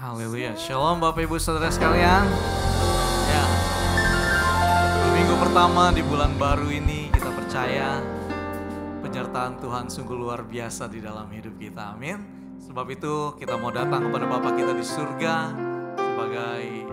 Haleluya. Shalom Bapak Ibu Saudara sekalian. Ya. Minggu pertama di bulan baru ini kita percaya penyertaan Tuhan sungguh luar biasa di dalam hidup kita. Amin. Sebab itu kita mau datang kepada Bapa kita di surga sebagai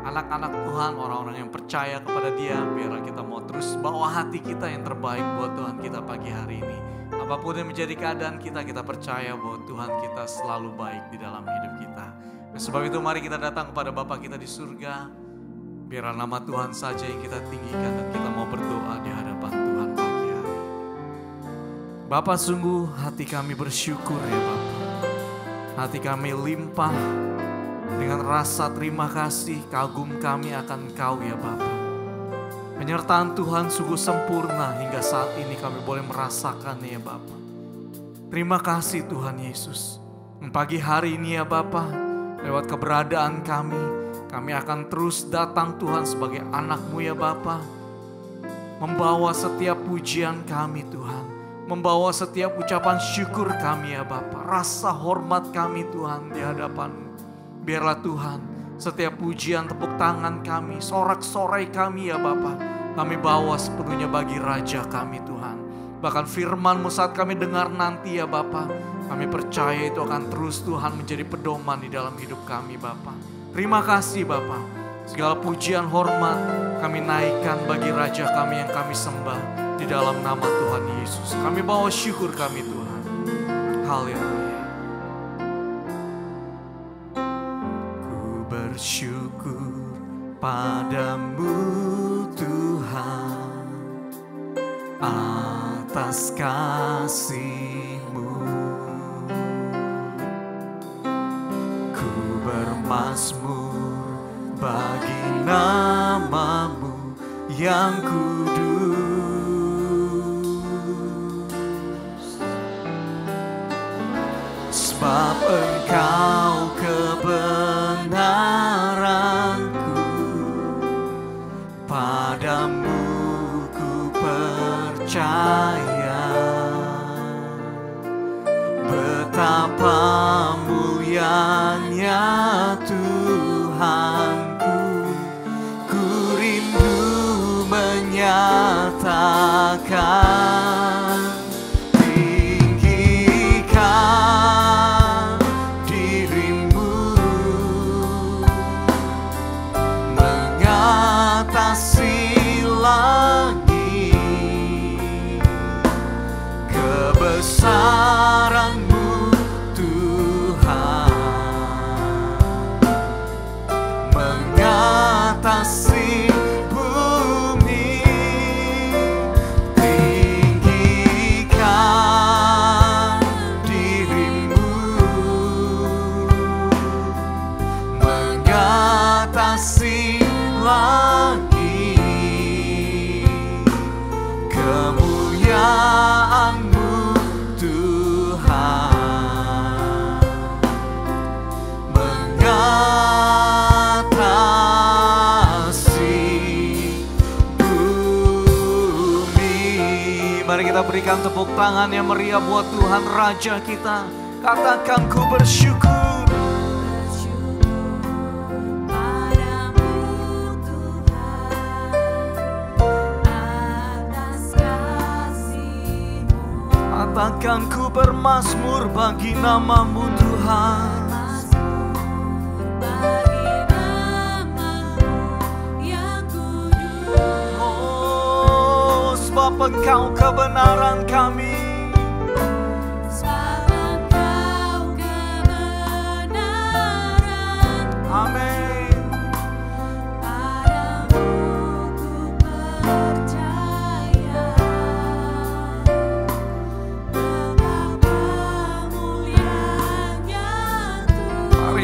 anak-anak Tuhan, orang-orang yang percaya kepada Dia. Biar kita mau terus bawa hati kita yang terbaik buat Tuhan kita pagi hari ini. Apapun yang menjadi keadaan kita, kita percaya bahwa Tuhan kita selalu baik di dalam hidup kita. Dan sebab itu mari kita datang kepada Bapa kita di surga. Biar nama Tuhan saja yang kita tinggikan dan kita mau berdoa di hadapan Tuhan pagi hari. Bapa, sungguh hati kami bersyukur ya Bapa. Hati kami limpah dengan rasa terima kasih, kagum kami akan Engkau ya Bapa. Penyertaan Tuhan sungguh sempurna hingga saat ini kami boleh merasakannya ya Bapa. Terima kasih Tuhan Yesus. Pagi hari ini ya Bapa, lewat keberadaan kami akan terus datang Tuhan sebagai anak-Mu ya Bapa. Membawa setiap pujian kami Tuhan. Membawa setiap ucapan syukur kami ya Bapa. Rasa hormat kami Tuhan di hadapan-Mu. Biarlah Tuhan, setiap pujian tepuk tangan kami, sorak-sorai kami ya Bapa, kami bawa sepenuhnya bagi Raja kami Tuhan. Bahkan firman-Mu saat kami dengar nanti ya Bapa, kami percaya itu akan terus Tuhan menjadi pedoman di dalam hidup kami Bapa. Terima kasih Bapa. Segala pujian hormat kami naikkan bagi Raja kami yang kami sembah di dalam nama Tuhan Yesus. Kami bawa syukur kami Tuhan. Haleluya. Bersyukur padamu Tuhan atas kasih-Mu. Ku bermazmur bagi nama-Mu yang kudus. Sebab Engkau kebenaranku, padamu ku percaya. Betapa mulianya Tuhanku, ku rindu menyatakan. Tinggikan dirimu mengatasi langit, kebesaran-Mu Tuhan mengatasi bumi. Tinggikan dirimu mengatasi langit, kemuliaan-Mu Tuhan mengatasi bumi. Mari kita berikan tepuk tangan yang meriah buat Tuhan Raja kita. Katakan, ku bersyukur. Katakan, ku bermazmur bagi nama-Mu Tuhan. Oh, sebab Engkau kebenaran kami. Amin.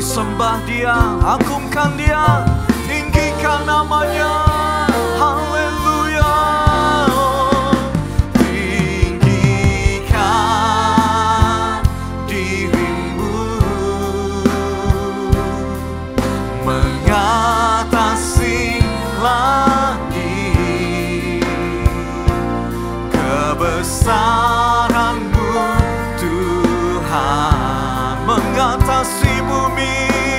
Sembah Dia, agungkan Dia, tinggikan nama-Nya. Haleluya. Tinggikan dirimu mengatasi langit, kebesaran-Mu Tuhan mengatasi bumi.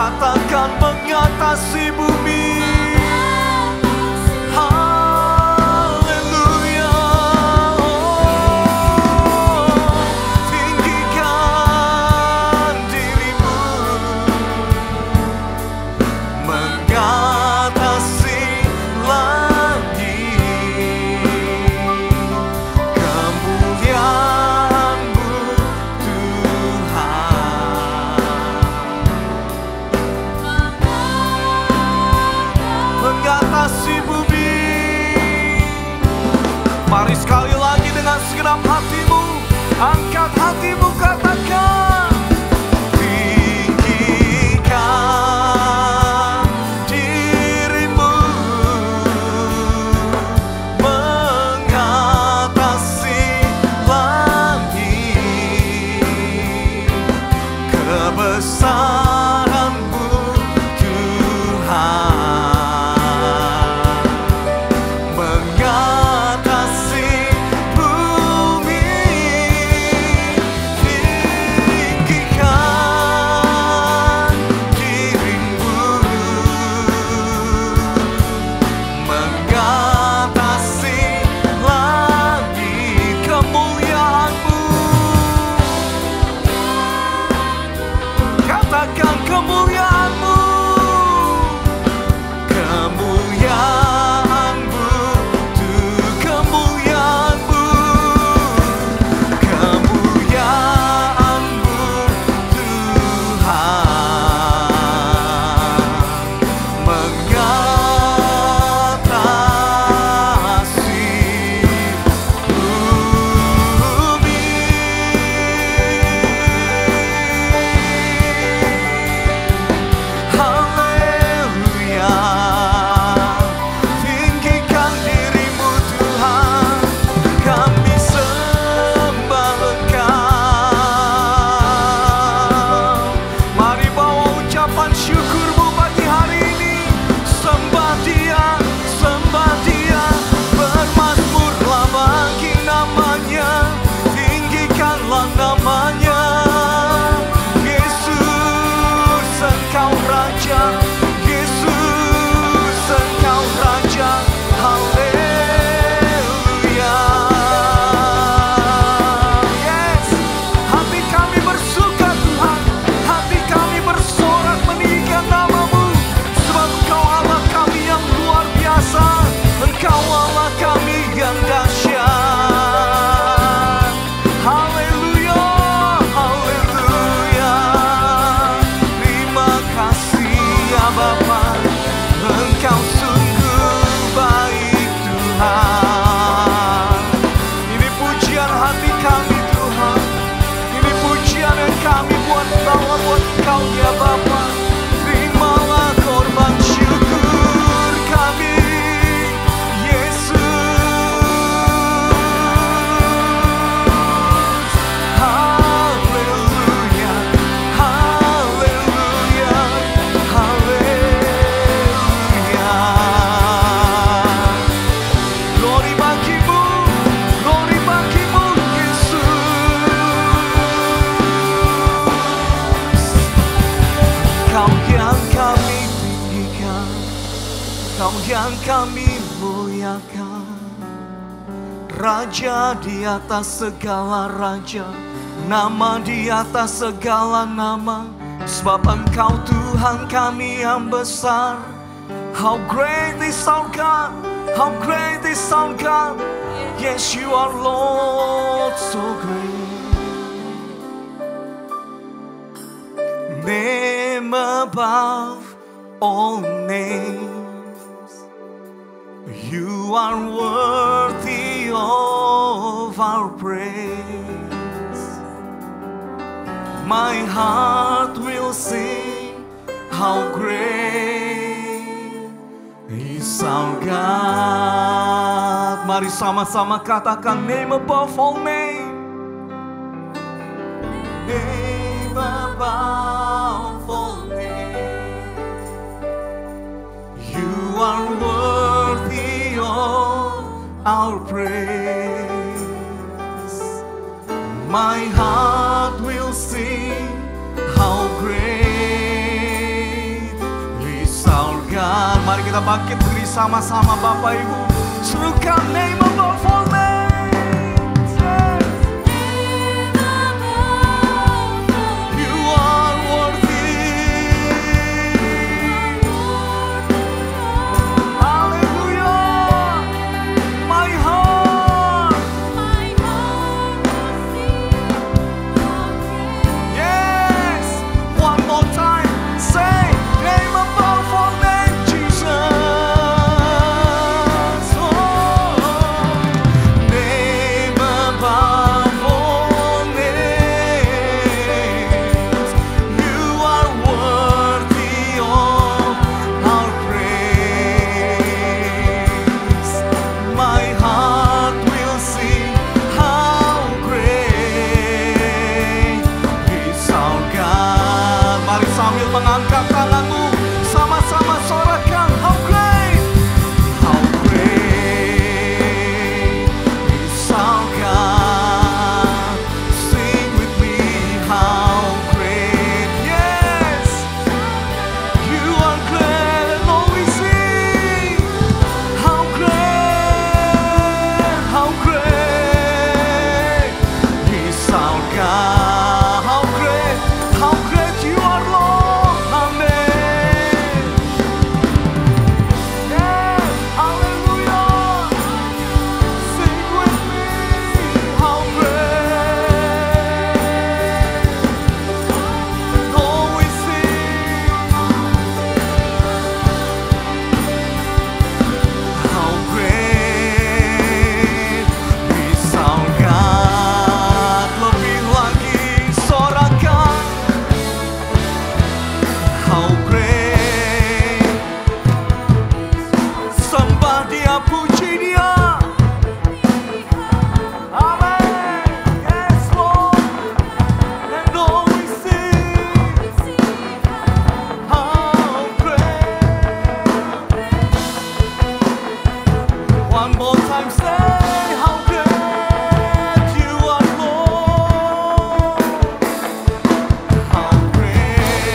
Katakan mengatasi bumi. Mari sekali lagi dengan segenap hatimu, angkat hatimu, katakan, tinggikan dirimu mengatasi langit, kebesaranmu Tuhan. Yang kami muliakan, Raja di atas segala raja, nama di atas segala nama, sebab Engkau Tuhan kami yang besar. How great is our God, how great is our God. Yes, you are Lord, so great. Name above all names, you are worthy of our praise. My heart will sing, how great is our God. Mari sama-sama katakan, name above all name. Name above all name. You are worthy of our praise. My heart will sing, how great Tuhan. Mari kita bangkit berdiri sama-sama Bapak Ibu. Serukan name above all names. You are worthy. Hallelujah. My heart. Yes. One more time. Say name above all names, Jesus. Name above all names. You are worthy of our praise. My heart will sing how great is our God. Mari sambil mengangkat tanganmu, sama-sama sorakan how great is our God. Sing with me how great, yes, you are great, and all we sing how great is our God. How great you are, Lord. Amen. Yes, hallelujah. Sing with me how great. Oh, we sing how great is our God. Lebih lagi sorakan how great. Sembah Dia, puji Dia. Amen. Yes, Lord. And all we sing how great. One more time, say how great you are, Lord. How great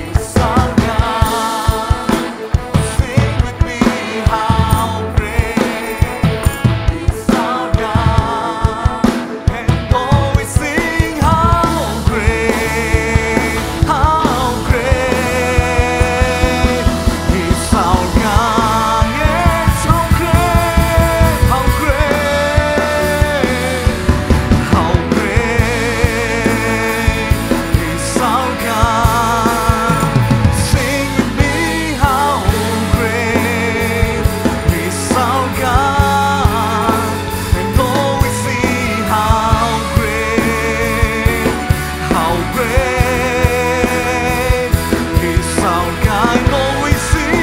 is our God. Sing with me how great is our God. And all we sing how great is our God. Yes, how great, how great, how great is our God. Sing with me how great is our God. And all we see how great is our God. And all we see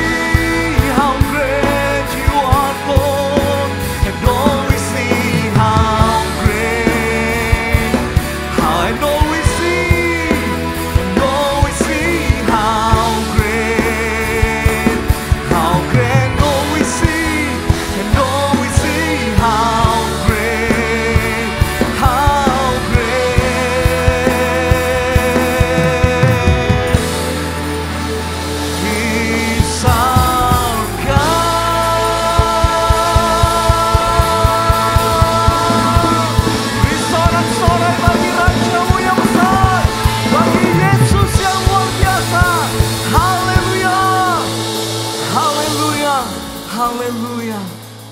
how great you are, Lord. And all we see how great, and all we see, and all we see how great, and all we see, and all we see how great is our God. Beri sorak-sorai bagi Raja-Mu yang besar, bagi Yesus yang luar biasa. Haleluya, haleluya, haleluya.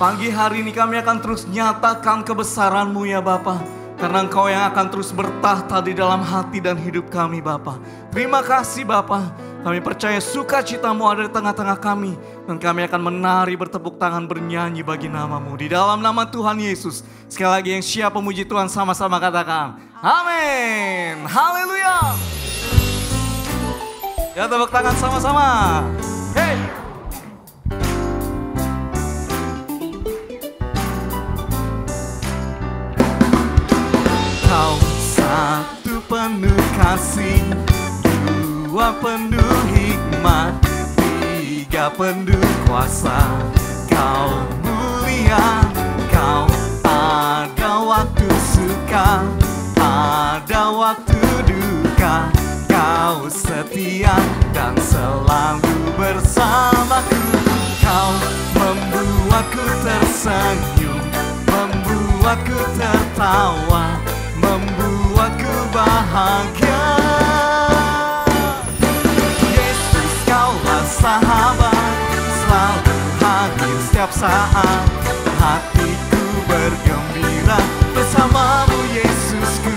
Pagi hari ini kami akan terus nyatakan kebesaran-Mu ya Bapa, karena Engkau yang akan terus bertahta di dalam hati dan hidup kami Bapa. Terima kasih Bapa. Kami percaya sukacita-Mu ada di tengah-tengah kami, dan kami akan menari, bertepuk tangan, bernyanyi bagi nama-Mu. Di dalam nama Tuhan Yesus. Sekali lagi yang siap memuji Tuhan sama-sama katakan amin. Haleluya. Ya, tepuk tangan sama-sama. Hey. Kau satu penuh kasih, dua penuh hikmat, tiga penuh kuasa. Kau mulia, kau ada waktu suka, ada waktu duka. Kau setia dan selalu bersamaku. Kau membuatku tersenyum, membuatku tertawa, membuatku bahagia. Yesus, Kaulah sahabat, selalu hadir setiap saat. Hatiku bergembira bersamamu, Yesusku.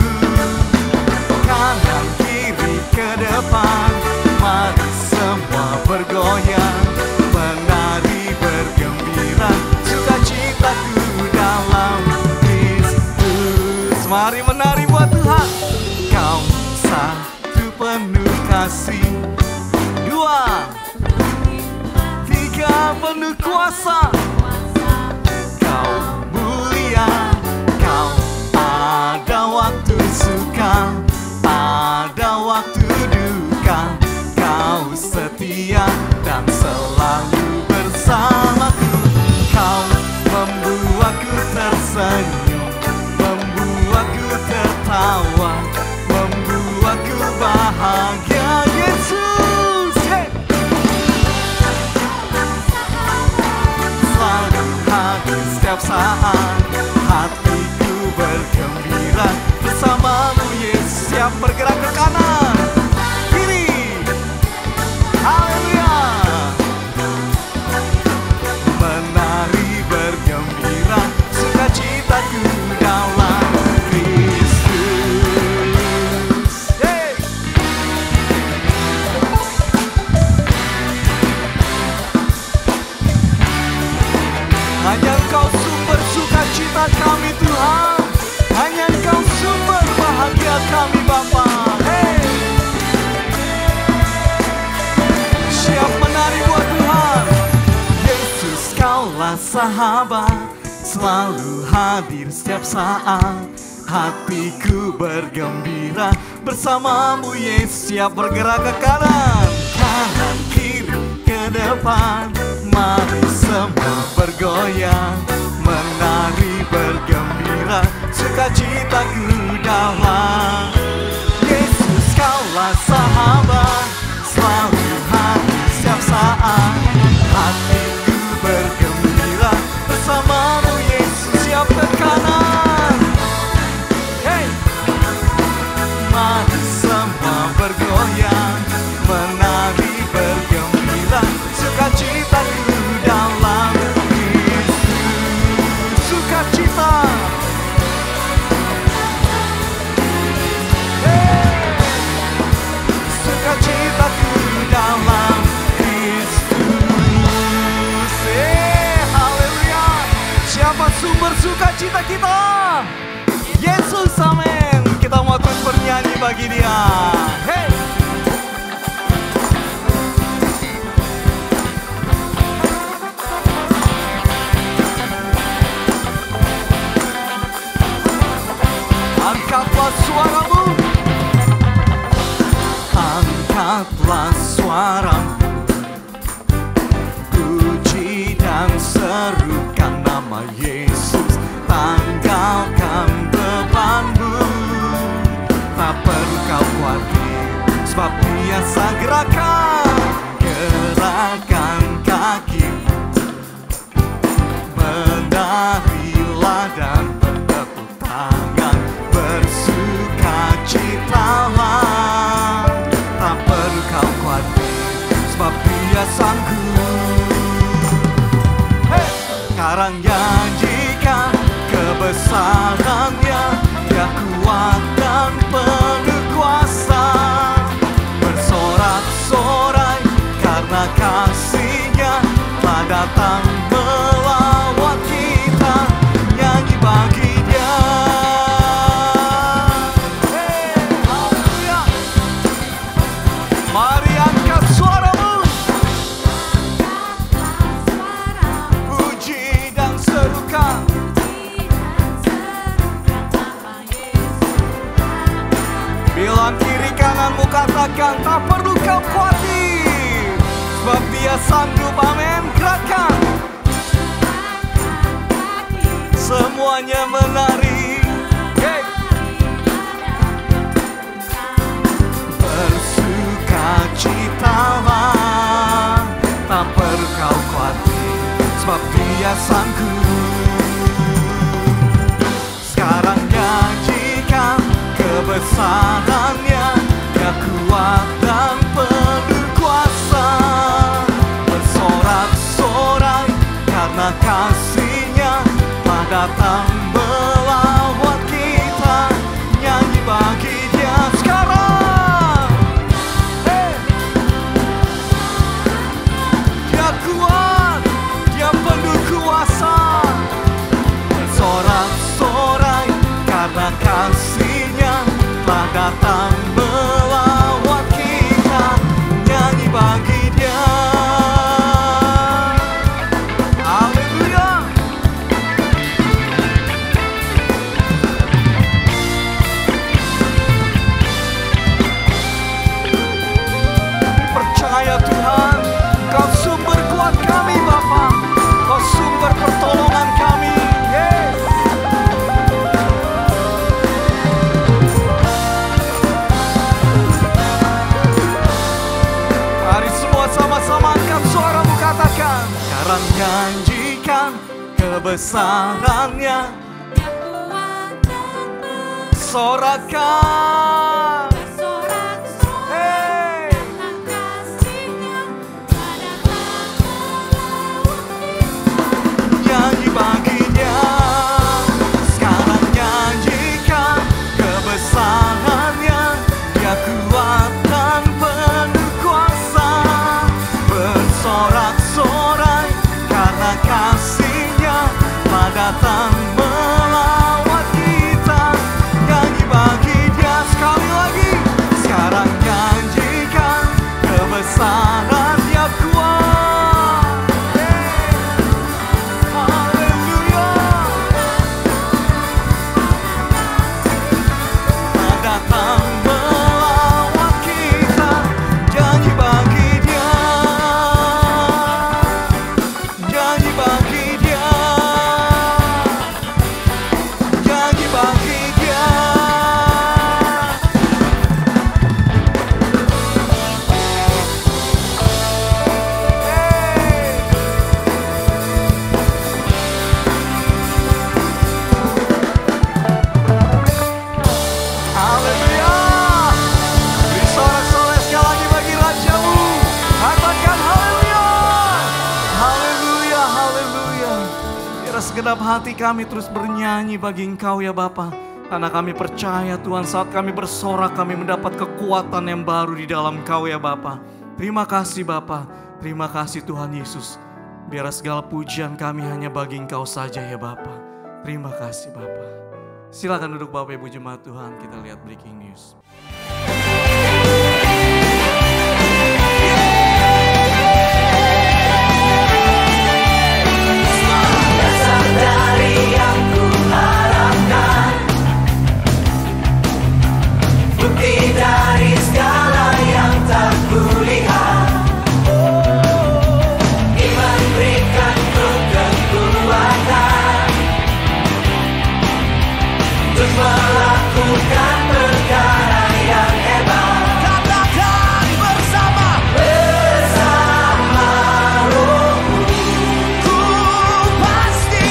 Kanan kiri ke depan, mari semua bergoyang, menari bergembira, sukacitaku dalam Kristus. Mari menari buat Tuhan. Kau satu penuh kasih, dua, tiga penuh kuasa. Kau mulia, Kau ada waktu suka, ada waktu duka. Kau setia dan selalu bersamaku. Kau membuatku tersenyum, membuatku tertawa, membuatku bahagia. Yesus, hey! Selalu hadir setiap saat. Hatiku bergembira bersamamu, Yesus. Siap bergerak ke kanan, kiri, haleluya. Menari bergembira, sukacitaku dalam Kristus. Hey! Hanya Engkau sumber sukacita kami, Tuhan. Hanya Engkau sumber bahagia kami, Bapa. Hey! Siap menari buat Tuhan. Yesus, Kaulah sahabat, selalu hadir setiap saat. Hatiku bergembira bersamamu, Yesus. Siap bergerak ke kanan, kanan kiri ke depan. Mari semua bergoyang, menari bergembira, sukacitaku dalam Yesus. Kaulah sahabat, selalu hadir setiap saat. Hatiku bergembira bersamamu, Yesus. Siap ke kanan, hey! Mari semua bergoyang, menari bergembira, sukacitaku dalam Kristus. Sukacita, hey! Sukacitaku dalam Kristus. Haleluya. Siapa sumber sukacita kita? Yesus, amin. Kita mau terus bernyanyi bagi Dia. Hey! Angkatlah suaramu, angkatlah suaramu, puji dan serukan nama Yesus. Tanggalkan bebanmu, tak perlu kau khawatir, sebab Dia segerakan gerakan kaki. Menarilah dan bertepuk tangan, bersukacitalah. Tak perlu kau khawatir, sebab Dia sanggup. Hey! Sekarang janjikan kebesaran-Nya, Dia kuat dan penuh kuasa. Bersorak-sorai karena kasih-Nya telah datang melawat kita. Nyanyi bagi Dia. Hey, haleluya. Mari angkat suaramu, puji dan serukan. Bilang kiri kananmu, katakan tak perlu kau khawatir, sebab Dia sanggup, amin. Gerakan semuanya menari, hey! Bersukacitalah Sekarang nyanyikan kebesarannya, sorakan. Nyanyi baginya, sekarang nyanyikan kebesarannya. Dia kuat dan penuh kuasa, bersorak-sorai karena kasih-Nya telah datang melawat kita. Nyanyi bagi Dia sekali lagi, sekarang nyanyikan kebesaran Dia kuat. Segenap hati kami terus bernyanyi bagi Engkau ya Bapa. Karena kami percaya Tuhan, saat kami bersorak kami mendapat kekuatan yang baru di dalam Engkau ya Bapa. Terima kasih Bapa, terima kasih Tuhan Yesus. Biar segala pujian kami hanya bagi Engkau saja ya Bapa. Terima kasih Bapa. Silakan duduk Bapak Ibu Jemaat Tuhan, kita lihat breaking news. Dari yang ku harapkan, bukti dari segala yang tak kulihat. Iman berikanku kekuatan untuk melakukan perkara yang hebat. Katakan bersama, bersama Rohmu. Ku pasti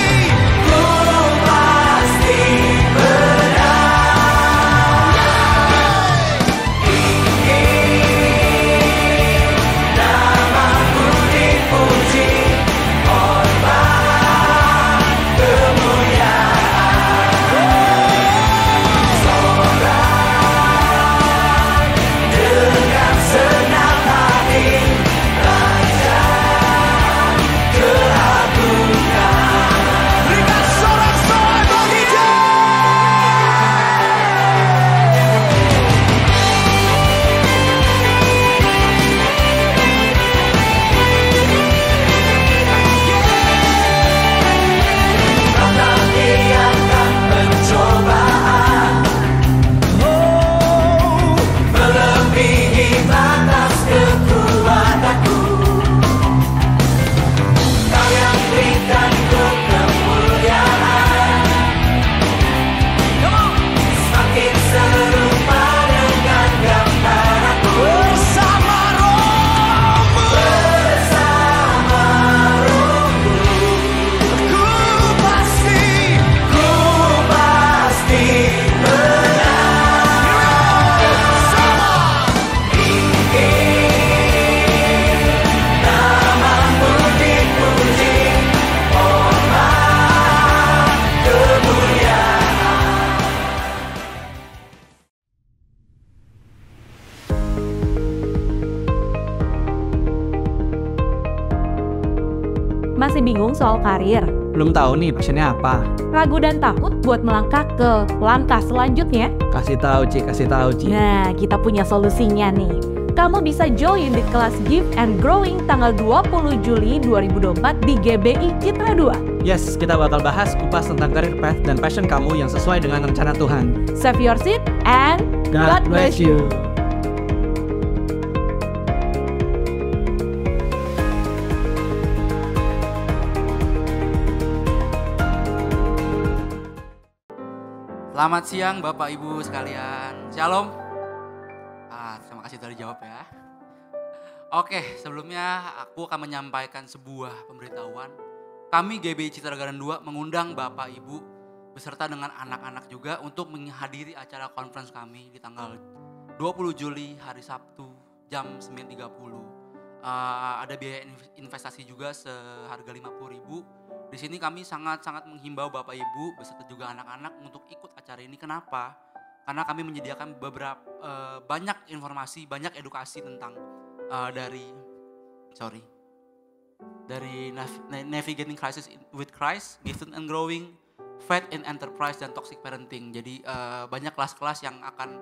Masih bingung soal karir? Belum tahu nih passionnya apa? Ragu dan takut buat melangkah ke langkah selanjutnya? Kasih tahu Ci, kasih tahu Ci. Nah, kita punya solusinya nih. Kamu bisa join di kelas Give and Growing tanggal 20 Juli 2024 di GBI Citra 2. Yes, kita bakal bahas kupas tentang career path dan passion kamu yang sesuai dengan rencana Tuhan. Save your seat and God bless you. Selamat siang Bapak Ibu sekalian. Shalom. Terima kasih telah dijawab ya. Oke, sebelumnya aku akan menyampaikan sebuah pemberitahuan. Kami GBI Citra Garden 2 mengundang Bapak Ibu beserta dengan anak-anak juga untuk menghadiri acara conference kami di tanggal 20 Juli hari Sabtu jam 9.30. Ada biaya investasi juga seharga 50.000. Di sini kami sangat-sangat menghimbau Bapak Ibu beserta juga anak-anak untuk ikut acara ini. Kenapa? Karena kami menyediakan beberapa banyak informasi, banyak edukasi tentang dari Navigating Crisis with Christ, Gifted and Growing, Faith in Enterprise, dan Toxic Parenting. Jadi banyak kelas-kelas yang akan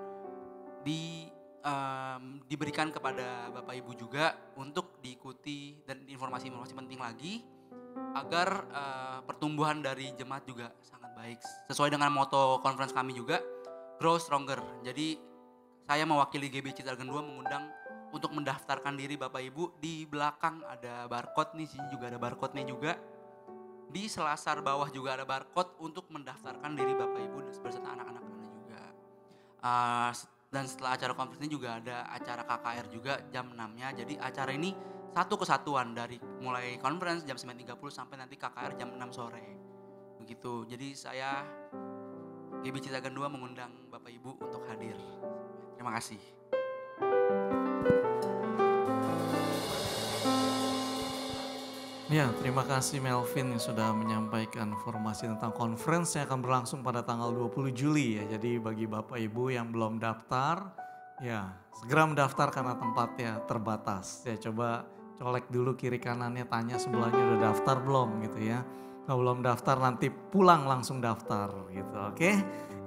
diberikan kepada Bapak Ibu juga untuk diikuti, dan informasi-informasi penting lagi agar pertumbuhan dari jemaat juga sangat baik. Sesuai dengan moto conference kami juga, Grow Stronger. Jadi saya mewakili GBI Citra Garden 2 mengundang untuk mendaftarkan diri Bapak Ibu. Di belakang ada barcode nih, sini juga ada barcode-nya juga. Di selasar bawah juga ada barcode untuk mendaftarkan diri Bapak Ibu beserta anak-anak juga. Dan setelah acara conference ini juga ada acara KKR juga jam 6-nya. Jadi acara ini satu kesatuan dari mulai conference jam 9.30 sampai nanti KKR jam 6 sore. Begitu. Jadi saya GBI Citra Garden 2 mengundang Bapak Ibu untuk hadir. Terima kasih. Ya, terima kasih Melvin yang sudah menyampaikan informasi tentang conference yang akan berlangsung pada tanggal 20 Juli ya. Jadi bagi Bapak Ibu yang belum daftar, ya segera mendaftar karena tempatnya terbatas. Ya coba colek dulu kiri kanannya, tanya sebelahnya udah daftar belum gitu ya. Kalau belum daftar nanti pulang langsung daftar gitu, oke?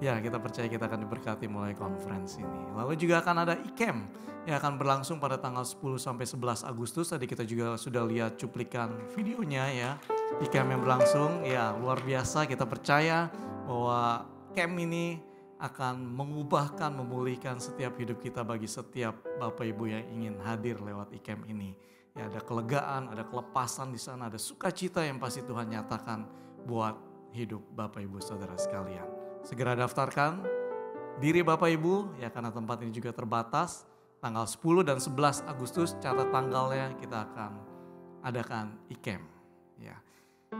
Ya kita percaya kita akan diberkati mulai conference ini. Lalu juga akan ada ICAM yang akan berlangsung pada tanggal 10 sampai 11 Agustus. Tadi kita juga sudah lihat cuplikan videonya ya. ICAM yang berlangsung, ya luar biasa. Kita percaya bahwa camp ini akan mengubahkan, memulihkan setiap hidup kita bagi setiap Bapak Ibu yang ingin hadir lewat ICAM ini. Ya ada kelegaan, ada kelepasan di sana, ada sukacita yang pasti Tuhan nyatakan buat hidup Bapak Ibu Saudara sekalian. Segera daftarkan diri Bapak Ibu ya, karena tempat ini juga terbatas. Tanggal 10 dan 11 Agustus catat tanggalnya, kita akan adakan ICAM. Ya.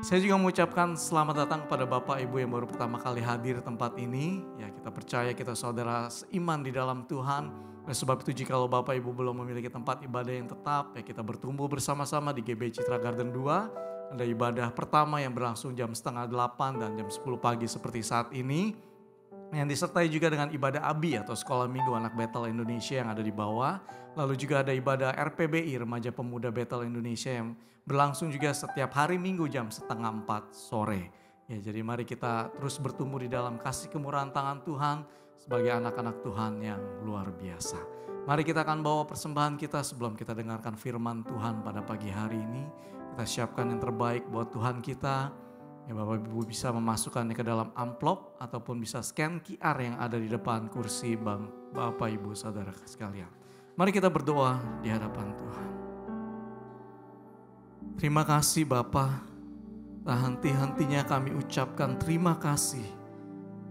Saya juga mengucapkan selamat datang kepada Bapak Ibu yang baru pertama kali hadir di tempat ini. Ya, kita percaya kita saudara seiman di dalam Tuhan. Oleh sebab itu jikalau Bapak Ibu belum memiliki tempat ibadah yang tetap, ya kita bertumbuh bersama-sama di GBI Citra Garden 2. Ada ibadah pertama yang berlangsung jam 7:30 dan jam 10 pagi seperti saat ini. Yang disertai juga dengan ibadah ABI atau Sekolah Minggu Anak Bethel Indonesia yang ada di bawah. Lalu juga ada ibadah RPBI Remaja Pemuda Bethel Indonesia yang berlangsung juga setiap hari Minggu jam 3:30 sore. Ya, jadi mari kita terus bertumbuh di dalam kasih kemurahan tangan Tuhan sebagai anak-anak Tuhan yang luar biasa. Mari kita akan bawa persembahan kita sebelum kita dengarkan firman Tuhan pada pagi hari ini. Kita siapkan yang terbaik buat Tuhan kita. Ya, Bapak Ibu bisa memasukkannya ke dalam amplop ataupun bisa scan QR yang ada di depan kursi Bapak Ibu Saudara sekalian. Mari kita berdoa di hadapan Tuhan. Terima kasih Bapa, tak henti-hentinya kami ucapkan terima kasih.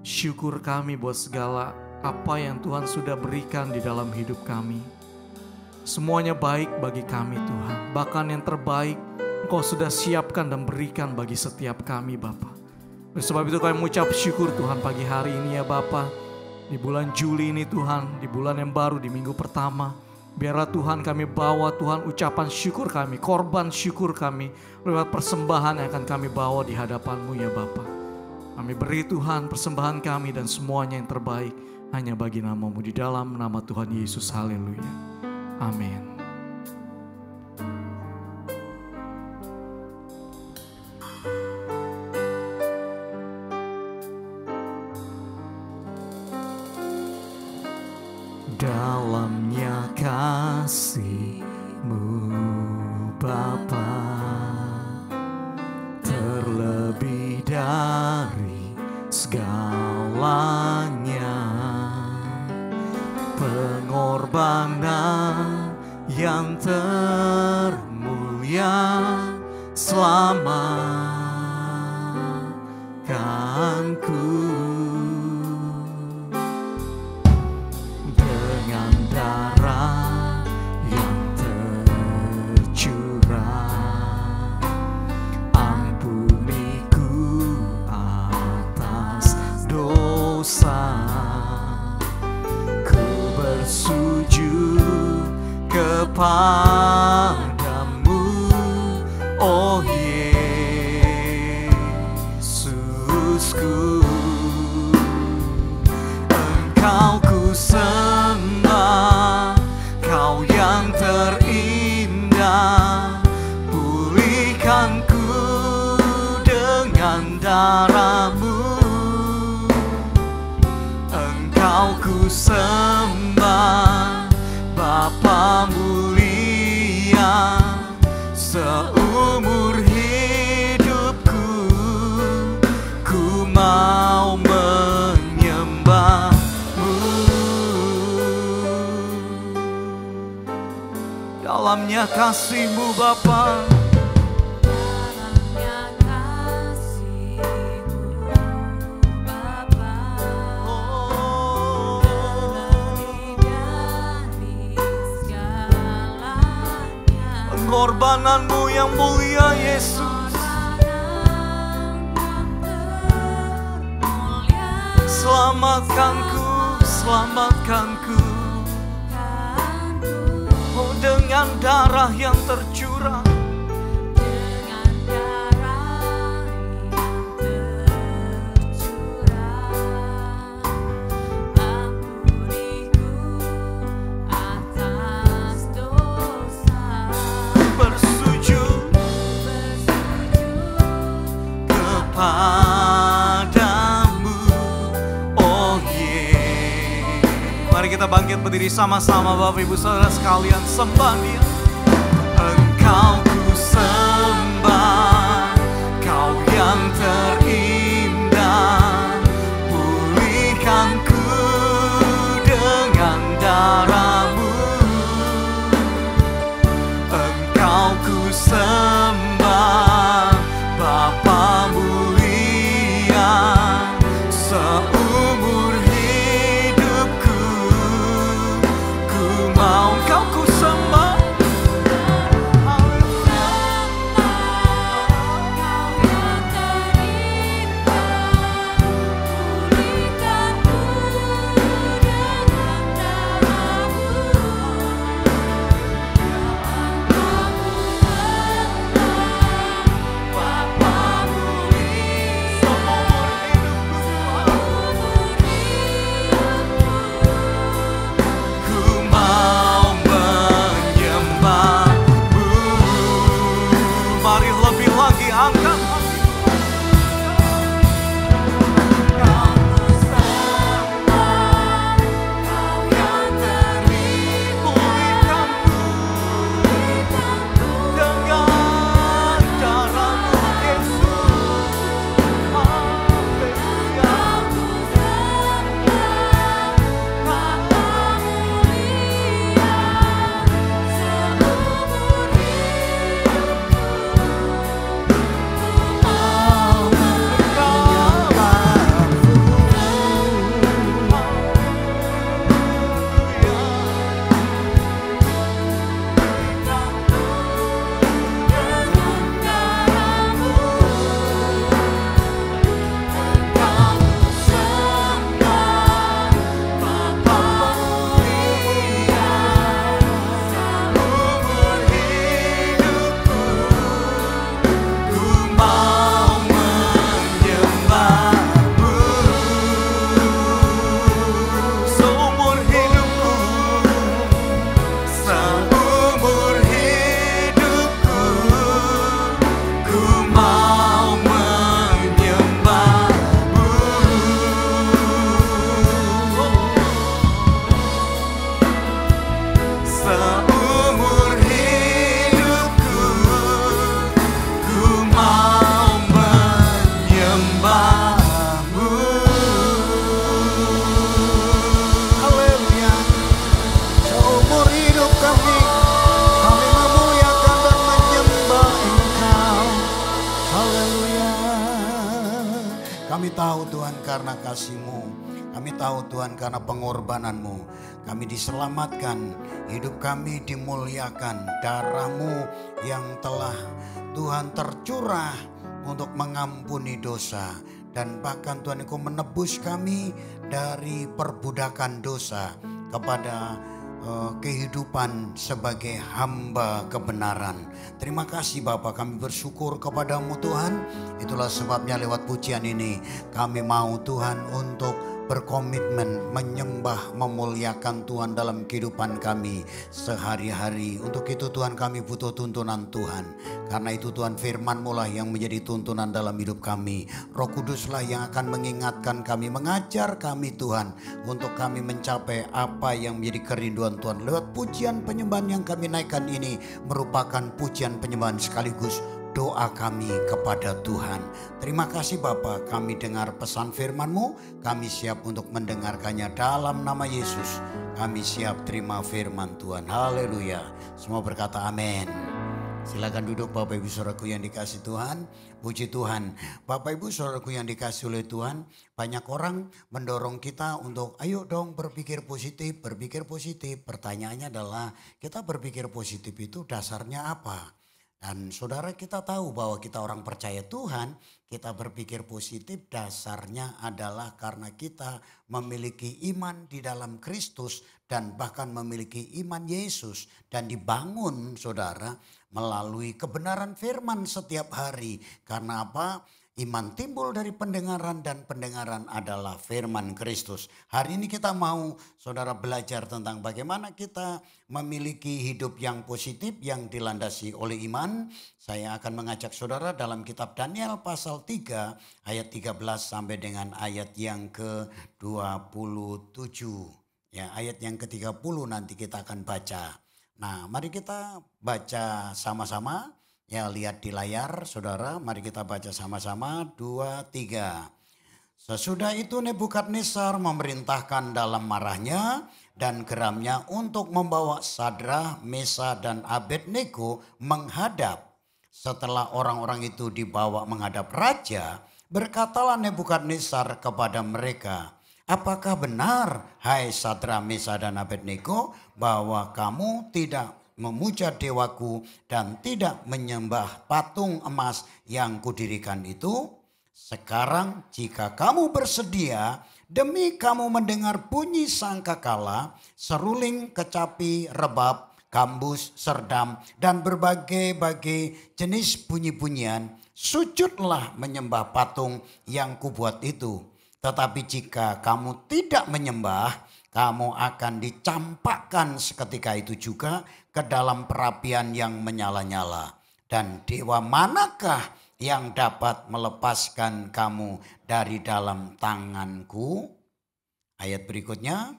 Syukur kami buat segala apa yang Tuhan sudah berikan di dalam hidup kami. Semuanya baik bagi kami Tuhan, bahkan yang terbaik Engkau sudah siapkan dan berikan bagi setiap kami Bapa. Oleh sebab itu kami mengucap syukur Tuhan pagi hari ini ya Bapa. Di bulan Juli ini Tuhan, di bulan yang baru, di minggu pertama. Biarlah Tuhan kami bawa Tuhan ucapan syukur kami, korban syukur kami. Lewat persembahan yang akan kami bawa di hadapan-Mu ya Bapa. Kami beri Tuhan persembahan kami dan semuanya yang terbaik hanya bagi nama-Mu, di dalam nama Tuhan Yesus. Haleluya. Amin. Dalamnya kasih-Mu Bapa, terlebih dari segalanya, pengorbanan yang termulia selamatkanku. Dengan darah yang kepadamu, oh Yesusku. Engkau ku sembah, Kau yang terindah. Pulihkan ku dengan darah-Mu. Engkau ku sembah, Bapa mulia. Seumur hidupku ku mau menyembah-Mu. Dalamnya kasih-Mu Bapa, Dalamnya kasih-Mu Bapa, lebih dari segalanya. pengorbanan-Mu yang mulia Yesus. Selamatkanku, selamatkanku. Oh, dengan darah yang tercurah. Dengan darah yang tercurah, ampuniku atas dosa. Bersujud kepadamu, oh Yesus. Mari kita bangkit berdiri sama-sama Bapak Ibu Saudara sekalian, sembah Dia. Engkau ku sembah, Kau yang terindah. Pulihkan ku dengan darah-Mu. Engkau ku sembah, Bapa mulia. Seumur hidupku ku mau Kau ku sembah. Kami tahu Tuhan karena kasih-Mu, kami tahu Tuhan karena pengorbanan-Mu, kami diselamatkan, hidup kami dimuliakan, darah-Mu yang telah Tuhan tercurah untuk mengampuni dosa. Dan bahkan Tuhan Engkau menebus kami dari perbudakan dosa kepada kehidupan sebagai hamba kebenaran. Terima kasih Bapa, kami bersyukur kepadamu Tuhan. Itulah sebabnya lewat pujian ini kami mau Tuhan untuk berkomitmen menyembah, memuliakan Tuhan dalam kehidupan kami sehari-hari. Untuk itu Tuhan kami butuh tuntunan Tuhan. Karena itu Tuhan firman-Mu lah yang menjadi tuntunan dalam hidup kami. Roh Kuduslah yang akan mengingatkan kami, mengajar kami Tuhan. Untuk kami mencapai apa yang menjadi kerinduan Tuhan. Lewat pujian penyembahan yang kami naikkan ini merupakan pujian penyembahan sekaligus doa kami kepada Tuhan. Terima kasih Bapa, kami dengar pesan firman-Mu, kami siap untuk mendengarkannya dalam nama Yesus. Kami siap terima firman Tuhan. Haleluya. Semua berkata amin. Silakan duduk Bapak Ibu Saudaraku yang dikasih Tuhan. Puji Tuhan. Bapak Ibu Saudaraku yang dikasih oleh Tuhan, banyak orang mendorong kita untuk ayo dong berpikir positif, berpikir positif. Pertanyaannya adalah kita berpikir positif itu dasarnya apa? Dan saudara, kita tahu bahwa kita orang percaya Tuhan, kita berpikir positif dasarnya adalah karena kita memiliki iman di dalam Kristus dan bahkan memiliki iman Yesus. Dan dibangun saudara melalui kebenaran firman setiap hari. Karena apa? Iman timbul dari pendengaran dan pendengaran adalah firman Kristus. Hari ini kita mau saudara belajar tentang bagaimana kita memiliki hidup yang positif yang dilandasi oleh iman. Saya akan mengajak saudara dalam kitab Daniel pasal 3 ayat 13 sampai dengan ayat yang ke-27. Ya, ayat yang ke-30 nanti kita akan baca. Nah, mari kita baca sama-sama. Ya, lihat di layar saudara, mari kita baca sama-sama 2, 3. Sesudah itu Nebukadnezar memerintahkan dalam marahnya dan geramnya untuk membawa Sadrah, Mesah dan Abednego menghadap. Setelah orang-orang itu dibawa menghadap raja, berkatalah Nebukadnezar kepada mereka, apakah benar, hai Sadrah, Mesah dan Abednego, bahwa kamu tidak memuja dewaku dan tidak menyembah patung emas yang kudirikan itu? Sekarang jika kamu bersedia, demi kamu mendengar bunyi sangkakala, seruling, kecapi, rebab, gambus, serdam, dan berbagai-bagai jenis bunyi-bunyian, sujudlah menyembah patung yang kubuat itu. Tetapi jika kamu tidak menyembah, kamu akan dicampakkan seketika itu juga ke dalam perapian yang menyala-nyala. Dan dewa manakah yang dapat melepaskan kamu dari dalam tanganku? Ayat berikutnya.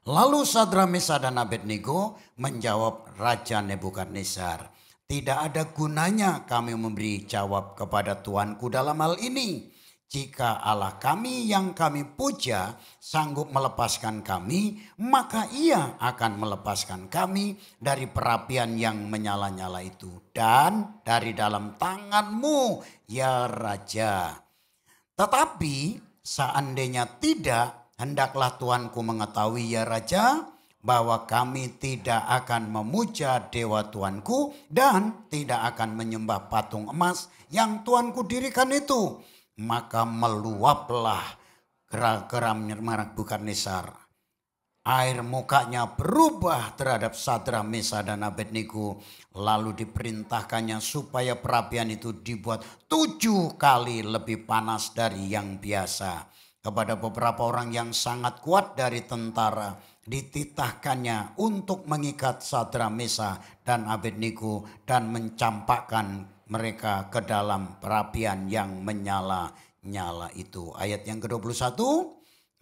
Lalu Sadrah, Mesah dan Abednego menjawab Raja Nebukadnezar, tidak ada gunanya kami memberi jawab kepada Tuanku dalam hal ini. Jika Allah kami yang kami puja sanggup melepaskan kami, maka ia akan melepaskan kami dari perapian yang menyala-nyala itu. Dan dari dalam tanganmu ya Raja. Tetapi seandainya tidak, hendaklah Tuanku mengetahui ya Raja, bahwa kami tidak akan memuja dewa Tuanku dan tidak akan menyembah patung emas yang Tuanku dirikan itu. Maka meluaplah geram Nebukadnezar. Air mukanya berubah terhadap Sadrah, Mesah dan Abednego. Lalu diperintahkannya supaya perapian itu dibuat 7 kali lebih panas dari yang biasa. Kepada beberapa orang yang sangat kuat dari tentara dititahkannya untuk mengikat Sadrah, Mesah dan Abednego dan mencampakkan mereka ke dalam perapian yang menyala-nyala itu. Ayat yang ke-21.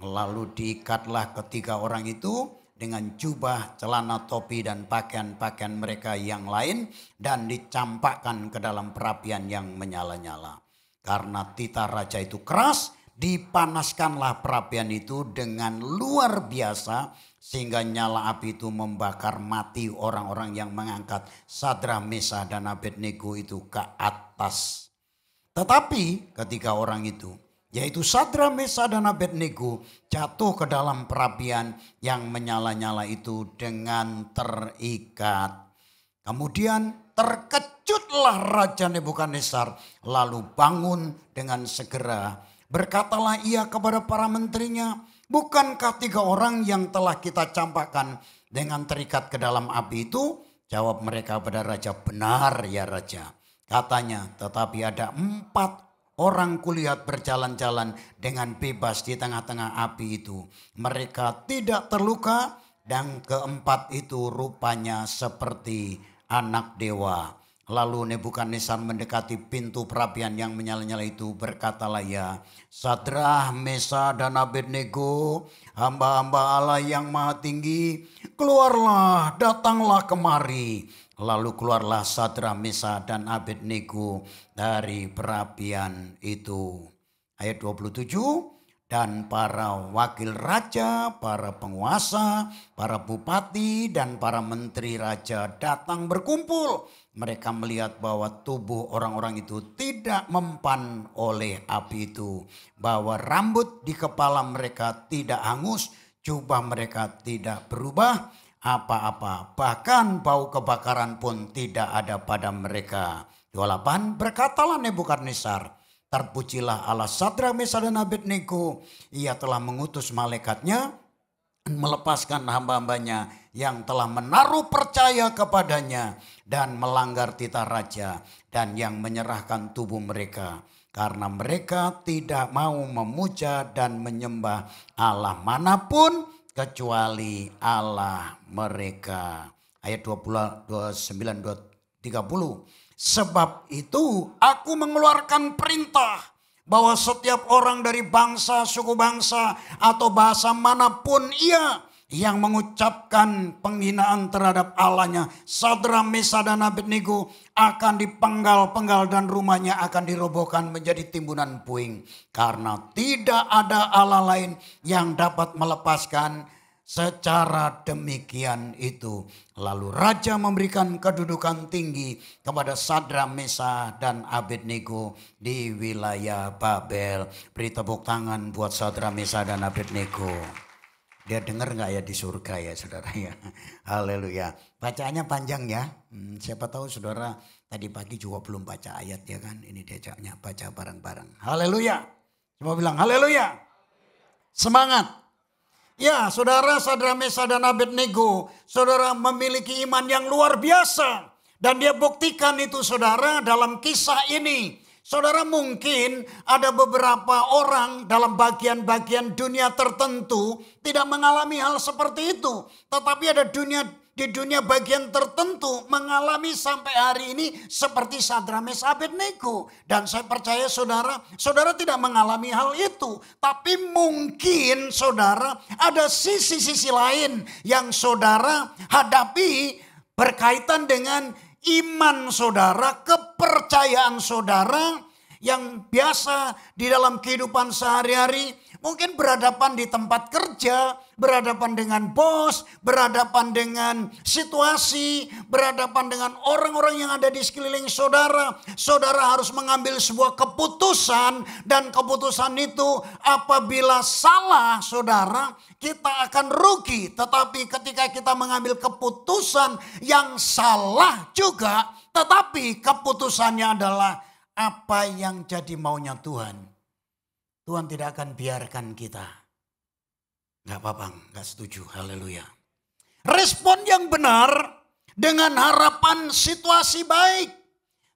Lalu diikatlah ketiga orang itu dengan jubah, celana, topi dan pakaian-pakaian mereka yang lain dan dicampakkan ke dalam perapian yang menyala-nyala. Karena titah raja itu keras, dipanaskanlah perapian itu dengan luar biasa sehingga nyala api itu membakar mati orang-orang yang mengangkat Sadrah, Mesah dan Abednego itu ke atas. Tetapi ketiga orang itu, yaitu Sadrah, Mesah dan Abednego, jatuh ke dalam perapian yang menyala-nyala itu dengan terikat. Kemudian terkejutlah Raja Nebukadnezar lalu bangun dengan segera. Berkatalah ia kepada para menterinya, bukankah 3 orang yang telah kita campakkan dengan terikat ke dalam api itu? Jawab mereka pada raja, benar ya raja. Katanya, tetapi ada 4 orang kulihat berjalan-jalan dengan bebas di tengah-tengah api itu. Mereka tidak terluka dan keempat itu rupanya seperti anak dewa. Lalu Nebukadnezar mendekati pintu perapian yang menyala-nyala itu, berkatalah ia, Sadrah, Mesah dan Abednego, hamba-hamba Allah yang maha tinggi, keluarlah, datanglah kemari. Lalu keluarlah Sadrah, Mesah dan Abednego dari perapian itu. Ayat 27. Dan para wakil raja, para penguasa, para bupati dan para menteri raja datang berkumpul. Mereka melihat bahwa tubuh orang-orang itu tidak mempan oleh api itu. Bahwa rambut di kepala mereka tidak hangus, jubah mereka tidak berubah apa-apa. Bahkan bau kebakaran pun tidak ada pada mereka. 28, berkatalah Nebukadnezar, terpujilah Allah Sadrah, Mesah dan Abednego. Ia telah mengutus malaikatnya melepaskan hamba-hambanya yang telah menaruh percaya kepadanya dan melanggar titah raja dan yang menyerahkan tubuh mereka. Karena mereka tidak mau memuja dan menyembah Allah manapun kecuali Allah mereka. Ayat 29-30. Sebab itu aku mengeluarkan perintah bahwa setiap orang dari bangsa, suku bangsa atau bahasa manapun ia yang mengucapkan penghinaan terhadap Allahnya, Sadrah, Mesah dan Abednego akan dipenggal-penggal dan rumahnya akan dirobohkan menjadi timbunan puing. Karena tidak ada Allah lain yang dapat melepaskan secara demikian itu. Lalu raja memberikan kedudukan tinggi kepada Sadrah, Mesah dan Abednego di wilayah Babel. Beri tepuk tangan buat Sadrah, Mesah dan Abednego. Dia dengar gak ya di surga ya saudara ya. Haleluya. Bacaannya panjang ya. Siapa tahu saudara tadi pagi juga belum baca ayat ya kan. Ini diajaknya baca bareng-bareng. Haleluya. Semua bilang haleluya. Semangat. Ya saudara, Sadrah, Mesah dan Abednego, saudara memiliki iman yang luar biasa. Dan dia buktikan itu saudara dalam kisah ini. Saudara, mungkin ada beberapa orang dalam bagian-bagian dunia tertentu tidak mengalami hal seperti itu. Tetapi ada di dunia bagian tertentu mengalami sampai hari ini seperti Sadrah, Mesah, Abednego. Dan saya percaya saudara tidak mengalami hal itu. Tapi mungkin saudara ada sisi-sisi lain yang saudara hadapi berkaitan dengan iman saudara, kepercayaan saudara yang biasa di dalam kehidupan sehari-hari. Mungkin berhadapan di tempat kerja, berhadapan dengan bos, berhadapan dengan situasi, berhadapan dengan orang-orang yang ada di sekeliling saudara. Saudara harus mengambil sebuah keputusan dan keputusan itu apabila salah saudara, kita akan rugi. Tetapi ketika kita mengambil keputusan yang salah juga, tetapi keputusannya adalah apa yang jadi maunya Tuhan. Tuhan tidak akan biarkan kita. Gak apa-apa, gak setuju. Haleluya. Respon yang benar dengan harapan situasi baik.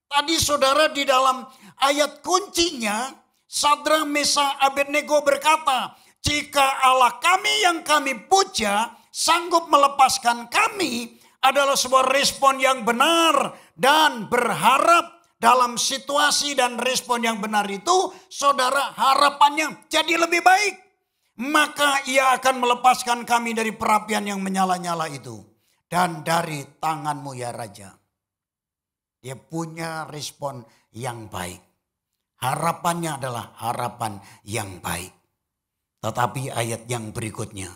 Tadi saudara di dalam ayat kuncinya, Sadrah, Mesah, Abednego berkata, jika Allah kami yang kami puja sanggup melepaskan kami, adalah sebuah respon yang benar dan berharap. Dalam situasi dan respon yang benar itu, saudara harapannya jadi lebih baik. Maka ia akan melepaskan kami dari perapian yang menyala-nyala itu. Dan dari tanganmu ya Raja. Dia punya respon yang baik. Harapannya adalah harapan yang baik. Tetapi ayat yang berikutnya.